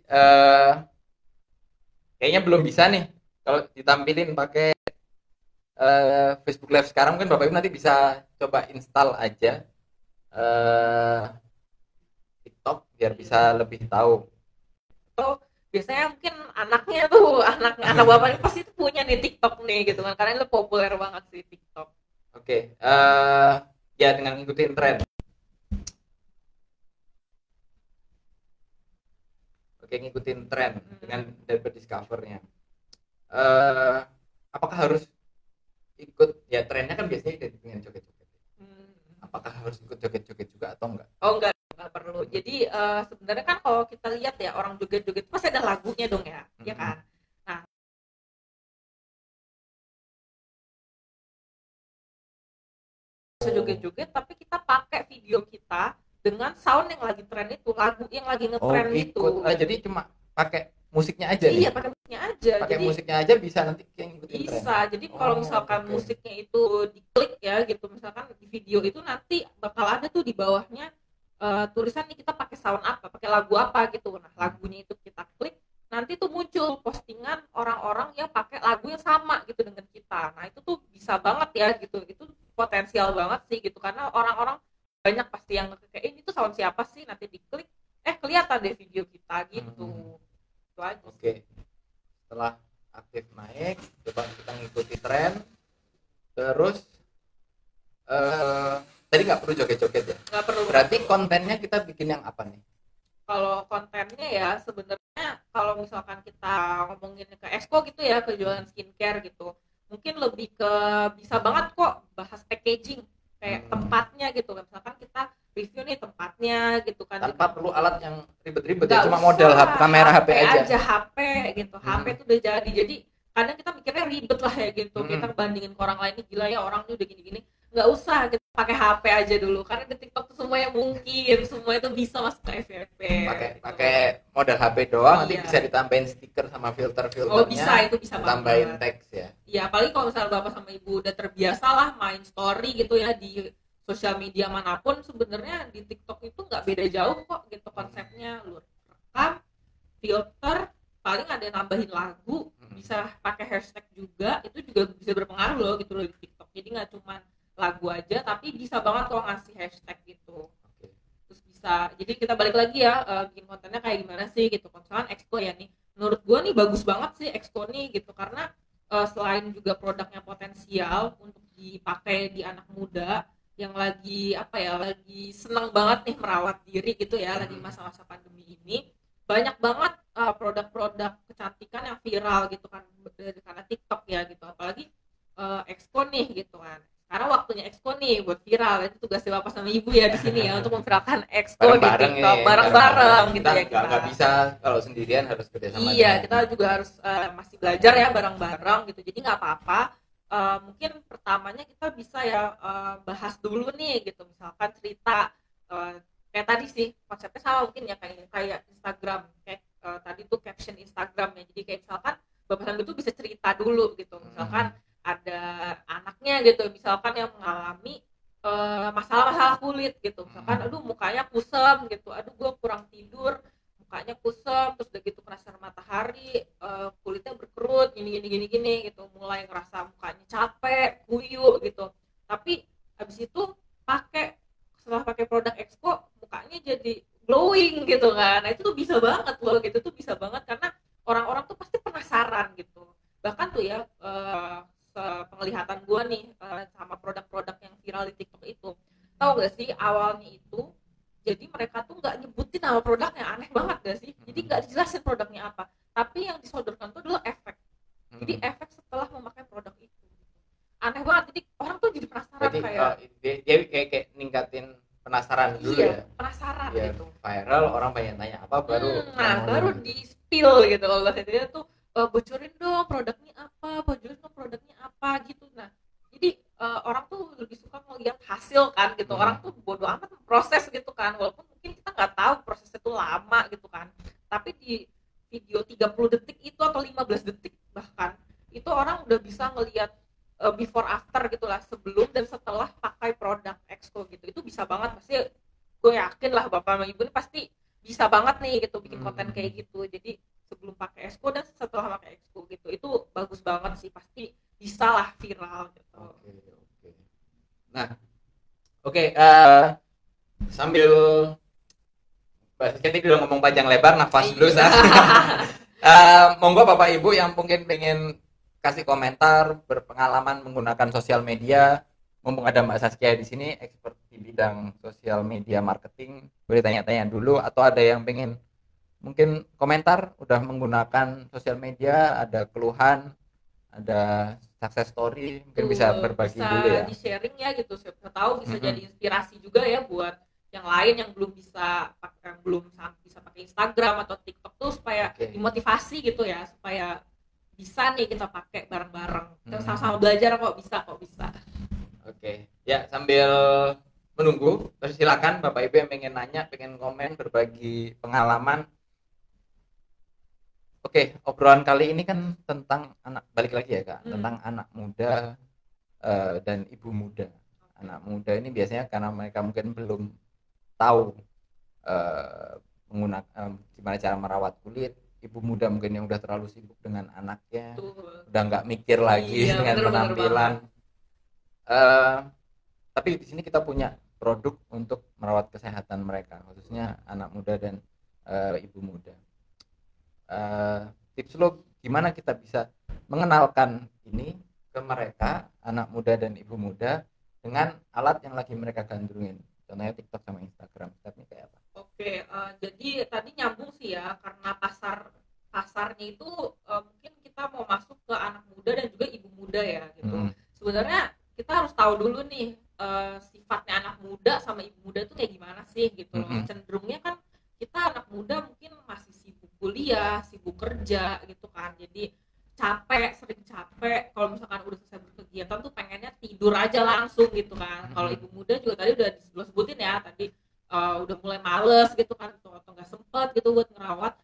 kayaknya belum bisa nih kalau ditampilin pakai Facebook Live sekarang. Mungkin Bapak Ibu nanti bisa coba install aja TikTok biar bisa lebih tahu. Oh, biasanya mungkin anaknya tuh anak Bapak ini pasti punya nih TikTok nih gitu kan, karena itu populer banget sih TikTok. Oke, ya dengan ngikutin tren. Ngikutin tren dengan dari discovernya. Apakah harus ikut ya trennya kan biasanya identik dengan joget-joget. Apakah harus ikut joget-joget juga atau enggak? Oh enggak perlu. Jadi sebenarnya kan kalau kita lihat ya orang joget-joget pasti ada lagunya dong ya, ya kan. Nah, joget-joget tapi kita pakai video kita dengan sound yang lagi tren itu, lagu yang lagi ngetren itu. Jadi cuma pakai musiknya aja nih? Iya, pakai musiknya aja. Pakai musiknya aja bisa nanti ngikutin tren? Bisa, jadi kalau misalkan musiknya itu diklik ya gitu, misalkan di video itu nanti bakal ada tuh di bawahnya tulisan nih kita pakai sound apa, pakai lagu apa gitu. Nah, lagunya itu kita klik, nanti tuh muncul postingan orang-orang yang pakai lagu yang sama gitu dengan kita. Nah, itu tuh bisa banget ya gitu. Itu potensial banget sih gitu, karena orang-orang banyak pasti yang kayak ini tuh sound siapa sih, nanti diklik kelihatan deh video kita gitu. Itu aja. Oke. Setelah aktif naik, coba kita ngikuti tren. Terus tadi nggak perlu joget-joget ya? Nggak perlu. Berarti kontennya kita bikin yang apa nih? Kalau kontennya ya sebenarnya kalau misalkan kita ngomongin ke Exco gitu ya, ke jualan skincare gitu, mungkin lebih ke bisa banget kok bahas packaging kayak tempatnya gitu. Misalkan kita review nih tempatnya gitu kan, tanpa perlu alat yang ribet-ribet ya, cuma modal kamera HP aja HP gitu. HP itu udah jadi kadang kita mikirnya ribet lah ya gitu, kita bandingin ke orang lain, nih gila ya orang ini udah gini-gini. Nggak usah, kita pakai HP aja dulu, karena di TikTok tuh semua yang mungkin semua itu bisa masuk ke FYP. Pakai modal HP doang, nanti Iya. bisa ditambahin stiker sama filter-filternya. Oh bisa, itu bisa tambahin banget. teks ya. Iya, apalagi kalau misalnya bapak sama ibu udah terbiasa lah main story gitu ya di sosial media manapun, sebenarnya di TikTok itu nggak beda jauh kok gitu konsepnya. Lu rekam, filter, paling ada yang nambahin lagu, bisa pakai hashtag juga, itu juga bisa berpengaruh loh gitu loh di TikTok. Jadi nggak cuma lagu aja, tapi bisa banget kalau ngasih hashtag gitu. Oke. Terus bisa, jadi kita balik lagi ya, bikin kontennya kayak gimana sih gitu. Misalkan Exco ya nih, menurut gue nih bagus banget sih Exco nih gitu, karena selain juga produknya potensial untuk dipakai di anak muda yang lagi apa ya, lagi senang banget nih merawat diri gitu ya, lagi masa-masa pandemi ini, banyak banget produk-produk kecantikan yang viral gitu kan karena TikTok ya gitu. Apalagi Exco nih gitu kan, karena waktunya Exco nih buat viral. Itu tugasnya bapak sama ibu ya di sini ya, untuk memviralkan Exco di Bareng-bareng TikTok nih, bareng-bareng gitu ya kita nggak bisa kalau sendirian, harus kerjasama. Iya, kita juga harus masih belajar ya bareng-bareng gitu. Jadi nggak apa-apa. Mungkin pertamanya kita bisa ya bahas dulu nih gitu. Misalkan cerita kayak tadi sih konsepnya sama mungkin ya, kayak Instagram, kayak tadi tuh caption Instagram ya. Jadi kayak misalkan bapak sama itu bisa cerita dulu gitu. Misalkan ada anaknya gitu, misalkan yang mengalami masalah-masalah kulit gitu. Misalkan aduh mukanya kusam gitu, aduh gue kurang tidur, mukanya kusam, terus udah gitu kena sinar matahari, kulitnya berkerut gini gitu, mulai ngerasa mukanya capek, kuyup gitu. Tapi habis itu setelah pakai produk Exco, mukanya jadi glowing gitu kan. Nah itu tuh bisa banget loh gitu, tuh bisa banget karena orang-orang tuh pasti penasaran gitu. Bahkan tuh ya penglihatan gue nih sama produk-produk yang viral di TikTok itu, tahu gak sih awalnya itu jadi mereka tuh nggak nyebutin nama produknya, aneh banget gak sih? Jadi nggak dijelasin produknya apa, tapi yang disodorkan tuh adalah efek. Jadi efek setelah memakai produk itu, aneh banget. Jadi orang tuh jadi penasaran. Jadi kayak dia kayak ningkatin penasaran dulu iya, ya. penasaran Ya, gitu. viral, orang pengen tanya apa, baru di spill gitu kalau bahasa tuh, bocorin dong bocorin dong produknya apa gitu. Nah jadi orang tuh lebih suka ngeliat hasil kan gitu. Orang tuh bodo amat proses gitu kan, walaupun mungkin kita nggak tahu prosesnya tuh lama gitu kan, tapi di video 30 detik itu atau 15 detik bahkan itu orang udah bisa ngeliat before after gitulah, sebelum dan setelah pakai produk Exco gitu. Itu bisa banget, pasti gue yakin lah bapak sama ibu ini pasti bisa banget nih gitu bikin konten kayak gitu. Jadi sebelum pakai Exco dan setelah pakai Exco gitu, itu bagus banget sih, pasti bisa lah viral gitu. Oke. Nah, sambil kita udah ngomong panjang lebar, nafas dulu monggo bapak ibu yang mungkin pengen kasih komentar, berpengalaman menggunakan sosial media, mumpung ada Mbak Saskia di sini, expert di bidang sosial media marketing, boleh tanya-tanya dulu. Atau ada yang pengen mungkin komentar udah menggunakan sosial media, ada keluhan, ada success story, mungkin bisa berbagi dulu ya, di sharing ya gitu, siapa tahu bisa jadi inspirasi juga ya buat yang lain yang belum bisa pakai Instagram atau TikTok tuh, supaya dimotivasi gitu ya, supaya bisa nih kita pakai bareng-bareng. Kita sama-sama belajar kok bisa. Oke. Ya, sambil menunggu, silakan Bapak Ibu yang pengen nanya, pengen komen, berbagi pengalaman. Oke, obrolan kali ini kan tentang balik lagi ya Kak, tentang anak muda dan ibu muda. Anak muda ini biasanya karena mereka mungkin belum tahu menggunakan gimana cara merawat kulit. Ibu muda mungkin yang udah terlalu sibuk dengan anaknya, udah nggak mikir lagi dengan penampilan. Tapi di sini kita punya produk untuk merawat kesehatan mereka, khususnya anak muda dan ibu muda. Tips lo gimana kita bisa mengenalkan ini ke mereka, anak muda dan ibu muda, dengan alat yang lagi mereka gandrungin, contohnya TikTok sama Instagram. Stepnya kayak apa? Oke, jadi tadi nyambung sih ya, karena pasarnya itu mungkin kita mau masuk ke anak muda dan juga ibu muda ya gitu. Sebenarnya kita harus tahu dulu nih sifatnya anak muda sama ibu muda itu kayak gimana sih gitu loh. Cenderungnya kan kita anak muda mungkin masih sibuk kuliah, sibuk kerja gitu kan, jadi sering capek. Kalau misalkan udah selesai berkegiatan tuh pengennya tidur aja langsung gitu kan. Kalau ibu muda juga tadi udah sebutin ya tadi, udah mulai males gitu kan, atau nggak sempet gitu buat ngerawat.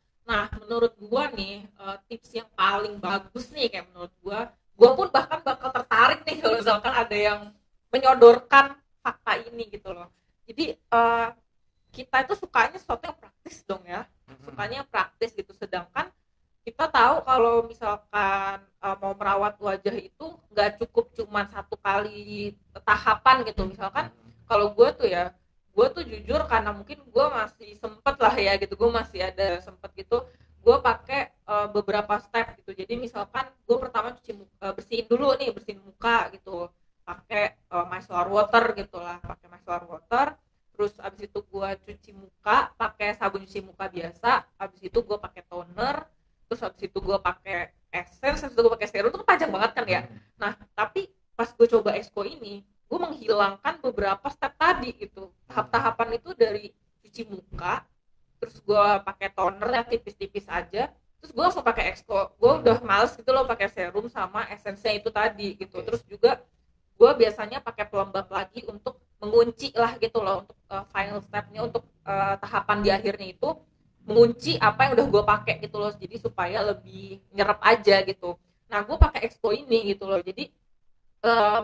menurut gua nih tips yang paling bagus nih kayak menurut gua pun bahkan bakal tertarik nih kalau misalkan ada yang menyodorkan fakta ini gitu loh. Jadi kita itu sukanya sesuatu yang praktis dong ya, sukanya praktis gitu. Sedangkan kita tahu kalau misalkan mau merawat wajah itu nggak cukup cuma satu kali tahapan gitu. Misalkan kalau gue tuh jujur karena mungkin gue masih sempet lah ya gitu, gue masih ada sempet gitu, gue pakai beberapa step gitu. Jadi misalkan gue pertama bersihin muka gitu, pakai micellar water gitulah, pakai micellar water. Terus abis itu gue cuci muka pakai sabun cuci muka biasa, abis itu gue pakai toner, terus habis itu gue pakai essence, habis itu gue pakai serum. Itu kan panjang banget kan ya. Nah tapi pas gue coba Exco ini, gue menghilangkan beberapa step tadi gitu. Tahap-tahapan itu dari cuci muka, terus gue pakai toner yang tipis-tipis aja, terus gue langsung pakai Exco. Gue udah males gitu loh pakai serum sama essence-nya itu tadi gitu. Terus juga gue biasanya pakai pelembab lagi untuk mengunci lah gitu loh, untuk final step-nya, untuk tahapan di akhirnya itu mengunci apa yang udah gue pakai gitu loh, jadi supaya lebih nyerap aja gitu. Nah gue pakai Expo ini gitu loh, jadi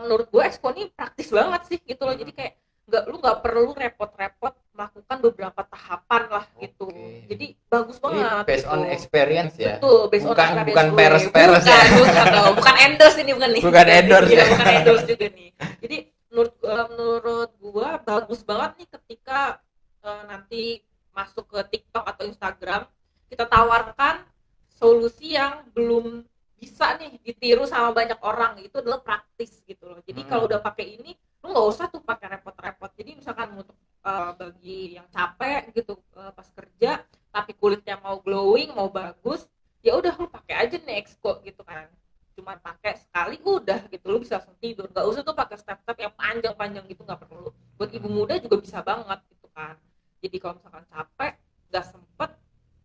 menurut gue Expo ini praktis banget sih gitu loh. Jadi kayak nggak perlu repot-repot melakukan beberapa tahapan lah gitu. Jadi bagus banget. Ini based gitu. on experience ya. Betul, based on bukan experience peres-peres ya. Bukan endorse ini bukan nih. Bukan endorse ya. Bukan endorse juga nih. Jadi menurut gue bagus banget nih ketika nanti masuk ke TikTok atau Instagram, kita tawarkan solusi yang belum bisa nih ditiru sama banyak orang. Itu adalah praktis gitu loh. Jadi kalau udah pakai ini, lu nggak usah tuh pakai repot-repot. Jadi misalkan untuk bagi yang capek gitu pas kerja, tapi kulitnya mau glowing, mau bagus, ya udah lu pakai aja nih Exco gitu kan. Cuma pakai sekali udah gitu, lu bisa langsung tidur. Nggak usah tuh pakai step-step yang panjang-panjang gitu, nggak perlu. Buat ibu muda juga bisa banget gitu kan. Jadi kalau misalkan capek, nggak sempet,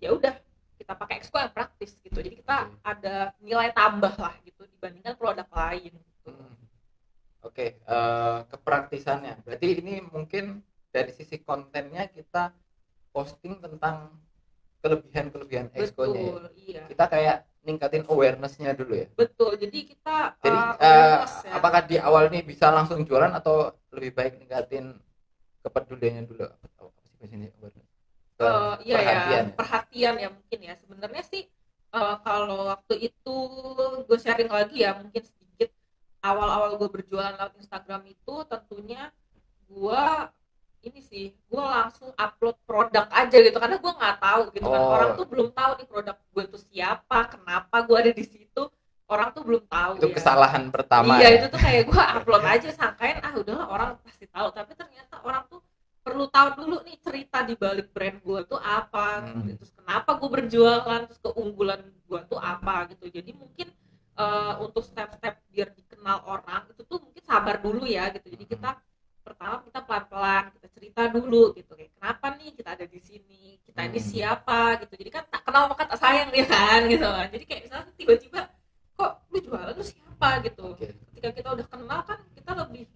ya udah kita pakai Exco yang praktis gitu. Jadi kita ada nilai tambah lah gitu dibandingkan produk lain. Gitu. Oke, kepraktisannya. Berarti ini mungkin dari sisi kontennya kita posting tentang kelebihan Exco-nya. Betul, iya. Kita kayak ningkatin awareness-nya dulu ya. Betul. Jadi kita Jadi ya. apakah di awal nih bisa langsung jualan atau lebih baik ningkatin kepeduliannya dulu? Perhatian ya mungkin ya. Sebenarnya sih kalau waktu itu gue sharing lagi ya mungkin sedikit, awal-awal gue berjualan lewat Instagram itu tentunya gue langsung upload produk aja gitu, karena gue nggak tahu gitu kan, orang tuh belum tahu nih produk gue tuh siapa, kenapa gue ada di situ, orang tuh belum tahu. Itu ya. Kesalahan pertama. Iya ya? Itu tuh kayak gue upload aja sangkain udahlah orang pasti tahu, tapi ternyata orang tuh perlu tahu dulu nih cerita di balik brand gue tuh apa, terus kenapa gue berjualan, terus keunggulan gue tuh apa gitu. Jadi mungkin untuk step-step biar dikenal orang itu tuh mungkin sabar dulu ya gitu. Jadi pertama kita pelan-pelan, kita cerita dulu gitu, kayak kenapa nih kita ada di sini, kita ini siapa gitu. Jadi kan tak kenal maka tak sayang nih kan gitu kan. Jadi kayak misalnya tiba-tiba kok lu jualan lu siapa gitu. Ketika kita udah kenal kan kita lebih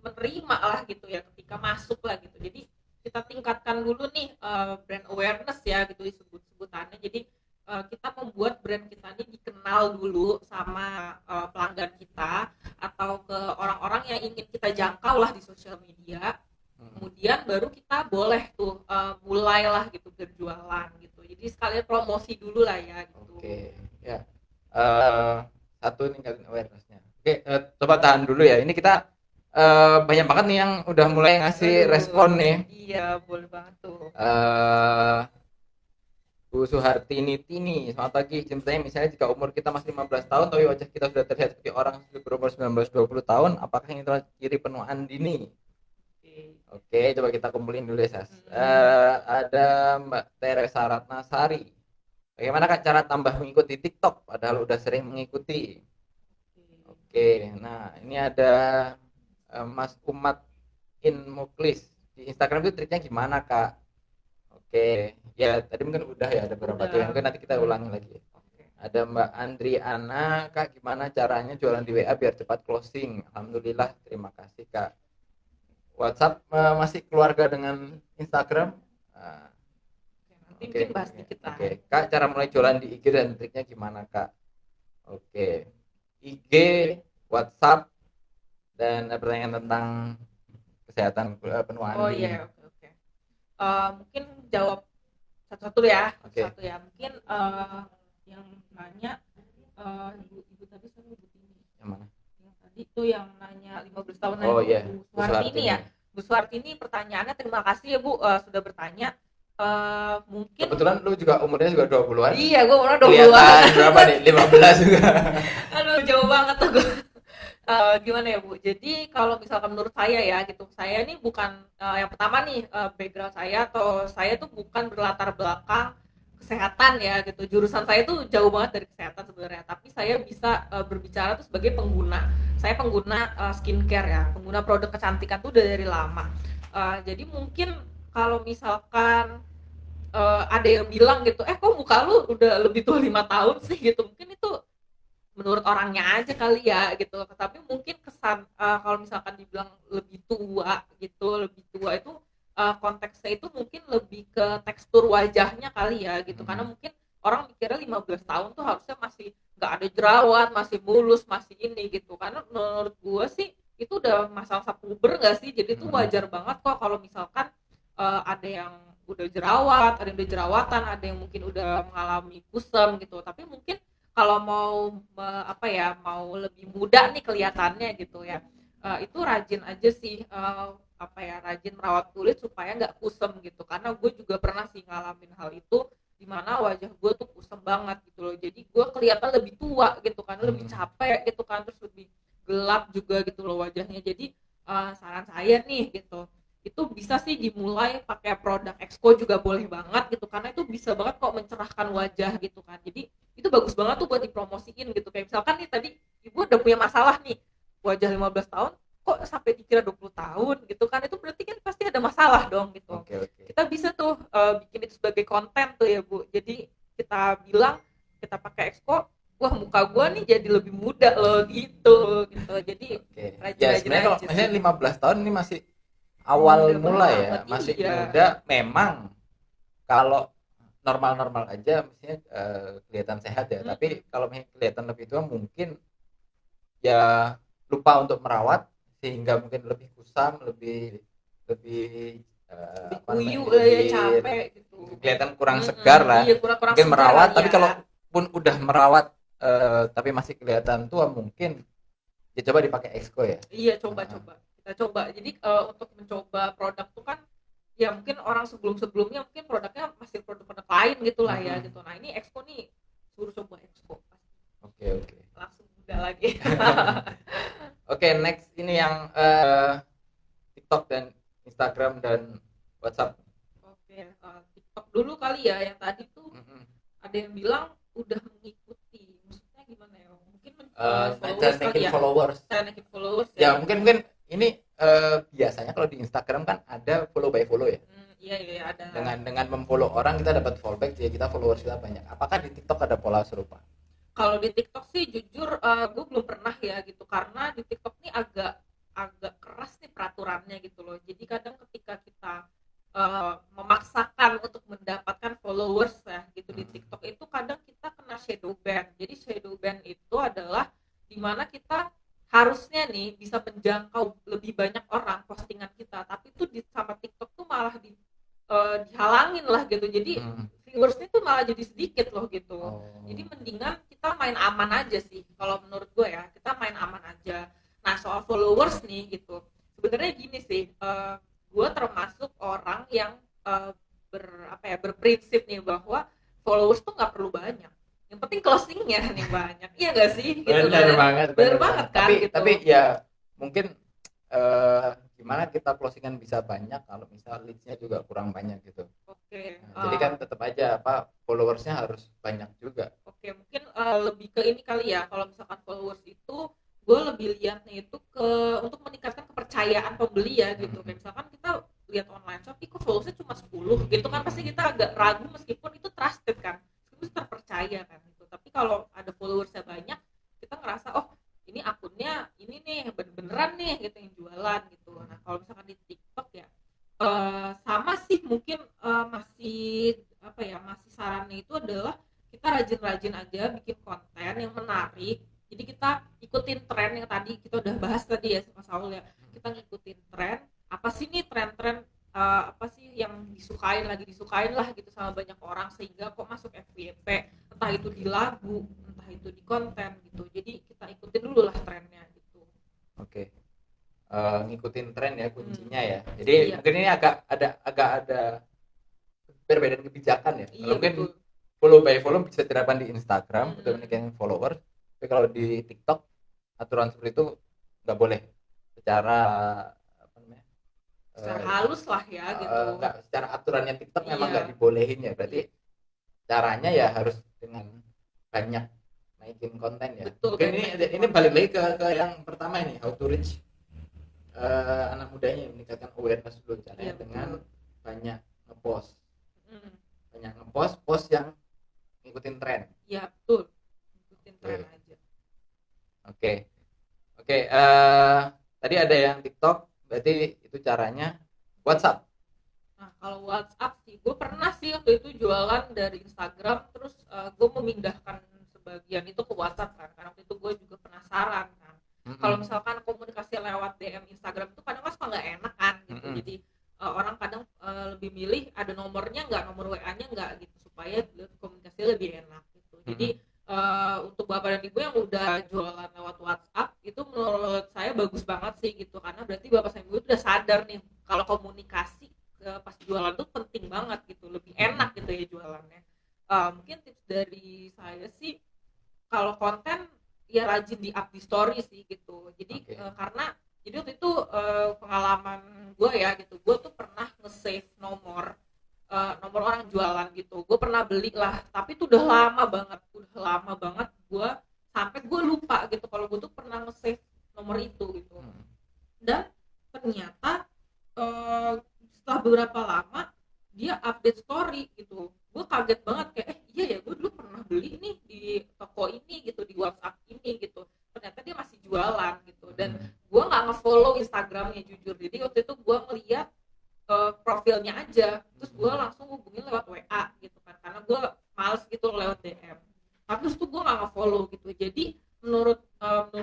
menerima lah gitu ya ketika masuk lah gitu. Jadi kita tingkatkan dulu nih brand awareness ya gitu disebut-sebutannya. Jadi kita membuat brand kita ini dikenal dulu sama pelanggan kita atau ke orang-orang yang ingin kita jangkau lah di sosial media. Kemudian baru kita boleh tuh mulailah gitu berjualan gitu. Jadi sekalian promosi dulu lah ya gitu. Oke, ya. Satu ningkatin awareness-nya. Oke, coba tahan dulu ya. Ini kita banyak banget nih yang udah mulai ngasih respon nih. Iya, boleh banget tuh. Bu Suhartini Tini, selamat pagi. Ceritanya misalnya jika umur kita masih 15 tahun tapi wajah kita sudah terlihat seperti orang berumur 19-20 tahun, apakah ini adalah ciri penuaan dini? Oke, coba kita kumpulin dulu ya, Sas. Ada Mbak Teresa Ratnasari. Bagaimana Kak cara tambah mengikuti TikTok padahal udah sering mengikuti? Oke, nah ini ada Mas Umat Muklis. Di Instagram itu triknya gimana Kak? Oke, ya tadi mungkin udah ya, ada beberapa tuh, mungkin nanti kita ulangi lagi. Ada Mbak Andriana, Kak gimana caranya jualan di WA biar cepat closing? Alhamdulillah, terima kasih Kak. WhatsApp masih keluarga dengan Instagram? Nanti mungkin bahas dikit lah. Oke. Kak, cara mulai jualan di IG dan triknya gimana, Kak? Oke. IG, WhatsApp, dan pertanyaan tentang kesehatan penuaan. Oh iya, oke. Mungkin jawab satu-satu ya. Oke. Satu ya. Mungkin yang nanya ibu tadi sama ibu ini. Yang mana? Yang tadi itu yang nanya 15 tahun Oh iya, Bu Suhartini ya. Bu Suhartini pertanyaannya, terima kasih ya Bu sudah bertanya. Mungkin kebetulan lu juga umurnya juga 20-an. Iya, gue umurnya 20-an. Kelihatan berapa nih? 15 juga. Aduh, jauh banget tuh gue. Gimana ya Bu? Jadi kalau misalkan menurut saya ya gitu, saya ini bukan yang pertama nih background saya atau saya tuh bukan berlatar belakang kesehatan ya gitu. Jurusan saya tuh jauh banget dari kesehatan sebenarnya, tapi saya bisa berbicara tuh sebagai pengguna. Saya pengguna skincare ya, pengguna produk kecantikan tuh udah dari lama. Jadi mungkin kalau misalkan ada yang bilang gitu, kok muka lu udah lebih tua 5 tahun sih gitu, mungkin itu menurut orangnya aja kali ya gitu. Tapi mungkin kesan kalau misalkan dibilang lebih tua gitu, lebih tua itu konteksnya itu mungkin lebih ke tekstur wajahnya kali ya gitu. Karena mungkin orang mikirnya 15 tahun tuh harusnya masih nggak ada jerawat, masih mulus, masih ini gitu. Karena menurut gue sih itu udah masa-masa puber nggak sih, jadi itu wajar banget kok kalau misalkan ada yang udah jerawat, ada yang udah jerawatan, ada yang mungkin udah mengalami kusam gitu. Tapi mungkin kalau mau mau lebih muda nih kelihatannya gitu ya, itu rajin aja sih rajin merawat kulit supaya nggak kusam gitu. Karena gue juga pernah sih ngalamin hal itu, dimana wajah gue tuh kusam banget gitu loh. Jadi gue kelihatan lebih tua gitu kan, lebih capek gitu kan, terus lebih gelap juga gitu loh wajahnya. Jadi saran saya nih gitu, itu bisa sih dimulai pakai produk Exco juga boleh banget gitu, karena itu bisa banget kok mencerahkan wajah gitu kan. Jadi itu bagus banget tuh buat dipromosiin gitu. Kayak misalkan nih tadi ibu udah punya masalah nih, wajah 15 tahun kok sampai dikira 20 tahun gitu kan, itu berarti kan pasti ada masalah dong gitu. Okay. Kita bisa tuh bikin itu sebagai konten tuh ya Bu. Jadi kita bilang kita pakai Exco, wah muka gua nih jadi lebih muda loh gitu. Jadi ya sebenarnya kalau misalnya 15 tahun ini masih awal mulai ya, masih muda. Memang kalau normal-normal aja misalnya kelihatan sehat ya, tapi kalau kelihatan lebih tua mungkin ya lupa untuk merawat sehingga mungkin lebih kusam, lebih kuyu ya, capek gitu, kelihatan kurang segar lah. Iya, kurang mungkin merawat ya. Tapi kalau pun udah merawat tapi masih kelihatan tua, mungkin ya coba dipakai Exco ya. Iya, coba kita coba. Jadi untuk mencoba produk tuh kan ya mungkin orang sebelumnya mungkin produknya masih produk lain gitulah ya gitu. Nah ini Exco nih, suruh coba Exco. Oke. Langsung muda lagi. Oke, next ini yang TikTok dan Instagram dan WhatsApp. Oke, TikTok dulu kali ya, yang tadi tuh ada yang bilang udah mengikuti, maksudnya gimana ya? Mungkin followers ya. Mungkin ini biasanya kalau di Instagram kan ada follow by follow ya. Iya ada. Dengan memfollow orang kita dapat fallback, jadi kita followers kita banyak. Apakah di TikTok ada pola serupa? Kalau di TikTok sih jujur gue belum pernah ya gitu, karena di TikTok nih agak keras nih peraturannya gitu loh. Jadi kadang ketika kita memaksakan untuk mendapatkan followers ya gitu di TikTok, itu kadang kita kena shadow ban. Jadi shadow ban itu adalah dimana kita harusnya nih bisa menjangkau lebih banyak orang postingan kita, tapi itu sama TikTok tuh malah dihalangin lah gitu. Jadi viewersnya tuh malah jadi sedikit loh gitu. Jadi mendingan kita main aman aja sih kalau menurut gue ya, kita main aman aja. Nah soal followers nih gitu, sebenarnya gini sih, gue termasuk orang yang berprinsip nih bahwa followers tuh nggak perlu banyak, yang penting closingnya nih banyak. Iya nggak sih gitu? Benar banget kan gitu. Tapi ya mungkin gimana kita closingan bisa banyak kalau misal leads-nya juga kurang banyak gitu. Oke. Jadi kan tetap aja followersnya harus banyak juga. Oke, mungkin lebih ke ini kali ya, kalau misalkan followers itu gue lebih lihatnya itu untuk meningkatkan kepercayaan pembeli ya gitu. Kayak misalkan kita lihat online shop, kok followersnya cuma 10 gitu kan, pasti kita agak ragu meskipun itu trusted kan, itu terpercaya kan gitu. Tapi kalau ada followersnya banyak, kita ngerasa ini akunnya ini nih beneran nih gitu yang jualan gitu. Nah kalau misalkan di TikTok ya sama sih mungkin masih caranya itu adalah kita rajin-rajin aja bikin konten yang menarik. Jadi kita ikutin tren yang tadi kita udah bahas tadi ya sama Saul ya. Kita ngikutin tren, apa sih nih tren-tren apa sih yang lagi disukain lah gitu sama banyak orang sehingga kok masuk FYP, entah itu di lagu, entah itu di konten gitu. Jadi kita ikutin dulu lah trennya gitu. Oke. Ngikutin tren ya kuncinya ya. Jadi mungkin ini agak ada perbedaan kebijakan ya. Kalau mungkin follow by follow bisa diterapkan di Instagram untuk menaikkan followers. Tapi kalau di TikTok aturan seperti itu nggak boleh secara halus lah ya gitu. Nggak, secara aturannya TikTok memang nggak dibolehin ya. Berarti caranya ya harus dengan banyak naikin konten ya. Betul, mungkin ini balik lagi ke yang pertama ini, how to reach anak mudanya, meningkatkan awareness dulu caranya dengan banyak ngepost. Banyak ngepost post yang ngikutin tren. Iya betul, ngikutin tren aja. Oke. Tadi ada yang TikTok, berarti itu caranya. WhatsApp. Nah kalau WhatsApp sih, gue pernah sih waktu itu jualan dari Instagram, terus gue memindahkan sebagian itu ke WhatsApp kan, karena waktu itu gue juga penasaran kan. Kalau misalkan komunikasi lewat DM Instagram itu kadang suka nggak enak kan gitu. Jadi orang kadang lebih milih ada nomornya nggak, nomor WA-nya nggak gitu, supaya komunikasi lebih enak gitu. Jadi untuk bapak dan ibu yang udah jualan lewat WhatsApp itu menurut saya bagus banget sih gitu, karena berarti bapak sama ibu udah sadar nih kalau komunikasi pas jualan tuh penting banget gitu, lebih enak gitu ya jualannya. Mungkin tips dari saya sih kalau konten ya rajin di up di story sih gitu. Jadi karena jadi waktu itu pengalaman gue ya gitu, gue tuh pernah nge-save nomor orang jualan gitu. Gue pernah beli lah, tapi itu udah lama banget gue sampai gue lupa gitu kalau gue tuh pernah nge-save nomor itu gitu. Dan ternyata setelah beberapa lama dia update story gitu. Gue kaget banget kayak iya ya, gue dulu pernah beli nih di toko ini gitu, di WhatsApp ini gitu. Ternyata dia masih jualan gitu. Dan gue nggak nge-follow Instagramnya jujur. Jadi waktu itu gue ngeliat profilnya aja, terus gue langsung hubungin lewat WA gitu kan, karena gue males gitu lewat DM. Tapi terus tuh gue nggak nge-follow gitu. Jadi menurut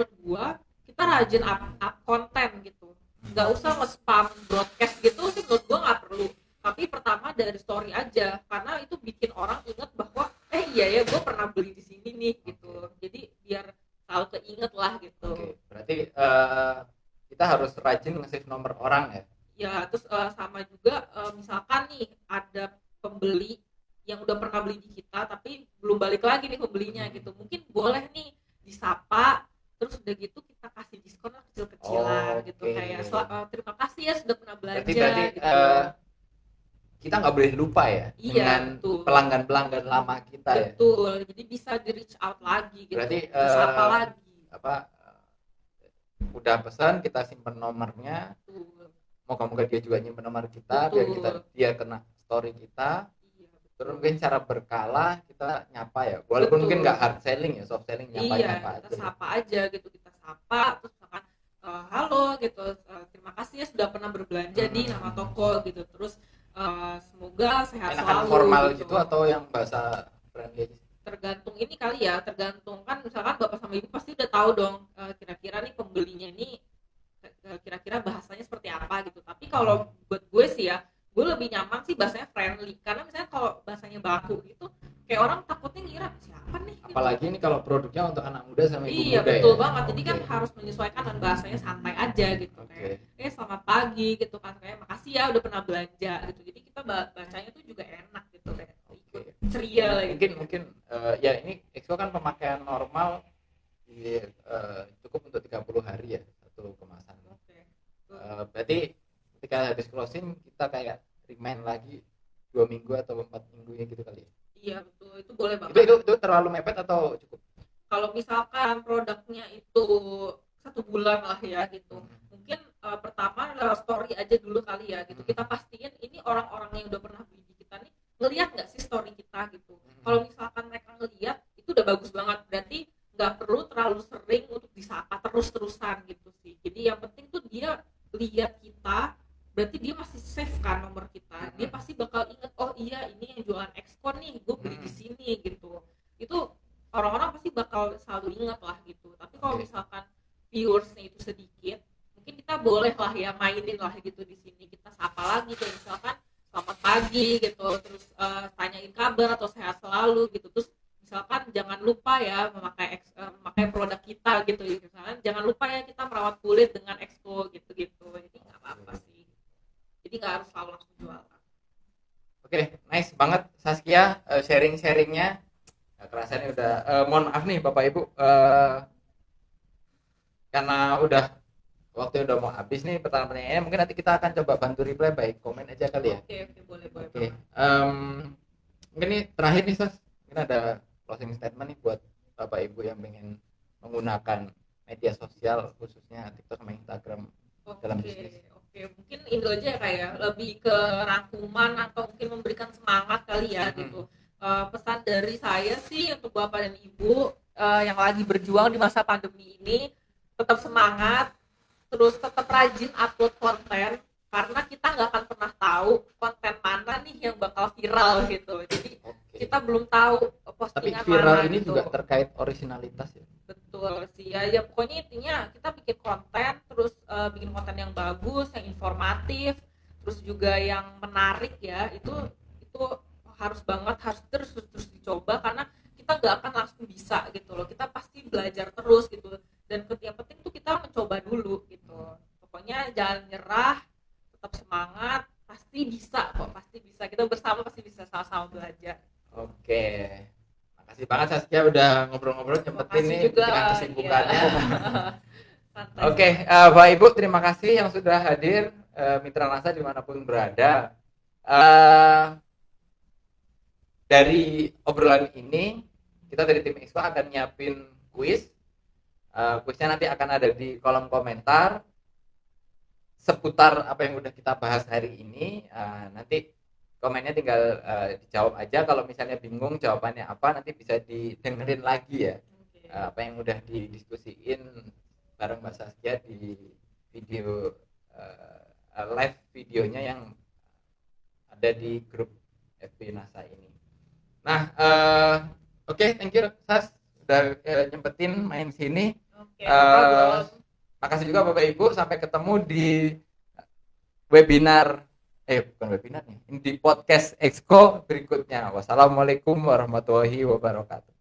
gue kita rajin up konten gitu, nggak usah nge-spam broadcast gitu sih, menurut gue nggak perlu. Tapi pertama dari story aja, karena itu bikin orang inget bahwa iya ya gue pernah beli di sini nih gitu. Jadi biar selalu keinget lah gitu. Berarti kita harus rajin nge-save nomor orang ya. Ya terus sama juga misalkan nih ada pembeli yang udah pernah beli di kita tapi belum balik lagi nih pembelinya gitu, mungkin boleh nih disapa, terus udah gitu kita kasih diskon lah kecil-kecilan gitu, kayak terima kasih ya sudah pernah belanja. Berarti gitu. Kita nggak boleh lupa ya dengan pelanggan lama kita. Betul. Ya. Jadi bisa di reach out lagi gitu. Berarti disapa lagi. Udah pesan kita simpen nomornya. Moga-moga dia juga nyimpen nomor kita. Betul. Biar dia kena story kita. Iya, terus mungkin cara berkala kita nyapa ya. Walaupun mungkin nggak hard selling ya, soft selling nyapa aja. Kita sapa aja gitu, kita sapa terus misalkan halo gitu, terima kasih ya sudah pernah berbelanja di nama toko gitu. Terus semoga sehat selalu. Formal gitu atau yang bahasa friendly? Tergantung ini kali ya, tergantung kan misalkan bapak sama ibu pasti udah tahu dong kira-kira nih pembelinya ini kira-kira bahasanya seperti apa gitu. Tapi kalau buat gue sih ya, gue lebih nyaman sih bahasanya friendly, karena misalnya kalau bahasanya baku gitu kayak orang takutnya ngira siapa nih gitu. Apalagi ini kalau produknya untuk anak muda sama ibu muda. Iya betul banget. Jadi kan harus menyesuaikan dan bahasanya santai aja gitu. Kayak selamat pagi gitu kan, kayak makasih ya udah pernah belanja gitu. Jadi kita bacanya tuh juga enak gitu, kayak ceria lah gitu. Mungkin ya ini Expo kan pemakaian normal cukup untuk 30 hari ya satu kemasan. Berarti ketika habis closing kita kayak remind lagi 2 minggu atau 4 minggunya gitu kali ya. Iya betul, itu boleh banget. Itu terlalu mepet atau cukup? Kalau misalkan produknya itu 1 bulan lah ya gitu, mungkin pertama lewat story aja dulu kali ya gitu. Kita pastiin ini orang-orang yang udah pernah beli di kita nih ngelihat nggak sih story kita gitu. Kalau misalkan mereka ngelihat itu udah bagus banget, berarti nggak perlu terlalu sering untuk disapa terus-terusan gitu sih. Jadi yang penting tuh dia lihat kita, berarti dia masih save kan nomor kita, dia pasti bakal inget oh iya ini yang jualan Xcon nih, gue beli di ini gitu. Itu orang-orang pasti bakal selalu ingat lah gitu. Tapi kalau misalkan viewersnya itu sedikit, mungkin kita boleh lah ya mainin lah gitu di sini, kita sapa lagi kayak misalkan selamat pagi gitu, terus tanyain kabar atau sehat selalu gitu, terus misalkan jangan lupa ya memakai produk kita gitu, misalkan jangan lupa ya kita merawat kulit dengan Exco gitu-gitu. Jadi nggak apa-apa sih, jadi nggak harus selalu langsung jualan. Oke, nice banget Saskia sharing-sharingnya. Kerasa nih udah mohon maaf nih Bapak Ibu karena udah waktu udah mau habis nih, pertanyaan-pertanyaannya mungkin nanti kita akan coba bantu reply by komen aja kali ya. Oke, boleh. Oke. Mungkin nih terakhir nih Sas, mungkin ada closing statement nih buat Bapak Ibu yang pengen menggunakan media sosial khususnya TikTok sama Instagram dalam bisnis. Oke, mungkin itu aja ya kayak lebih ke rangkuman atau mungkin memberikan semangat kali ya gitu. Pesan dari saya sih untuk Bapak dan Ibu yang lagi berjuang di masa pandemi ini, tetap semangat, terus tetap rajin upload konten, karena kita nggak akan pernah tahu konten mana nih yang bakal viral gitu. Jadi kita belum tahu postingan mana. Tapi viral ini gitu. juga terkait originalitas ya. Betul sih ya pokoknya intinya kita bikin konten, terus bikin konten yang bagus, yang informatif, terus juga yang menarik ya, itu harus banget, harus terus dicoba, karena kita nggak akan langsung bisa gitu loh, kita pasti belajar terus gitu, dan yang penting tuh kita mencoba dulu gitu. Pokoknya jangan nyerah, tetap semangat, pasti bisa kok, pasti bisa, kita bersama pasti bisa sama-sama belajar. Oke, makasih banget Saskia udah ngobrol-ngobrol, nyempetin nih dengan kesibukannya. Oke, Bapak Ibu terima kasih yang sudah hadir, Mitra Nasa dimanapun berada. Dari obrolan ini kita dari tim Exco akan nyiapin kuis. Kuisnya nanti akan ada di kolom komentar seputar apa yang udah kita bahas hari ini. Nanti komennya tinggal dijawab aja. Kalau misalnya bingung jawabannya apa, nanti bisa didengerin lagi ya. Apa yang udah didiskusiin bareng Mbak Saskia di video live videonya yang ada di grup FB NASA ini. Nah, oke, thank you Sas udah nyempetin main sini. Makasih juga Bapak Ibu, sampai ketemu di webinar bukan webinar nih, di podcast Exco berikutnya. Wassalamualaikum warahmatullahi wabarakatuh.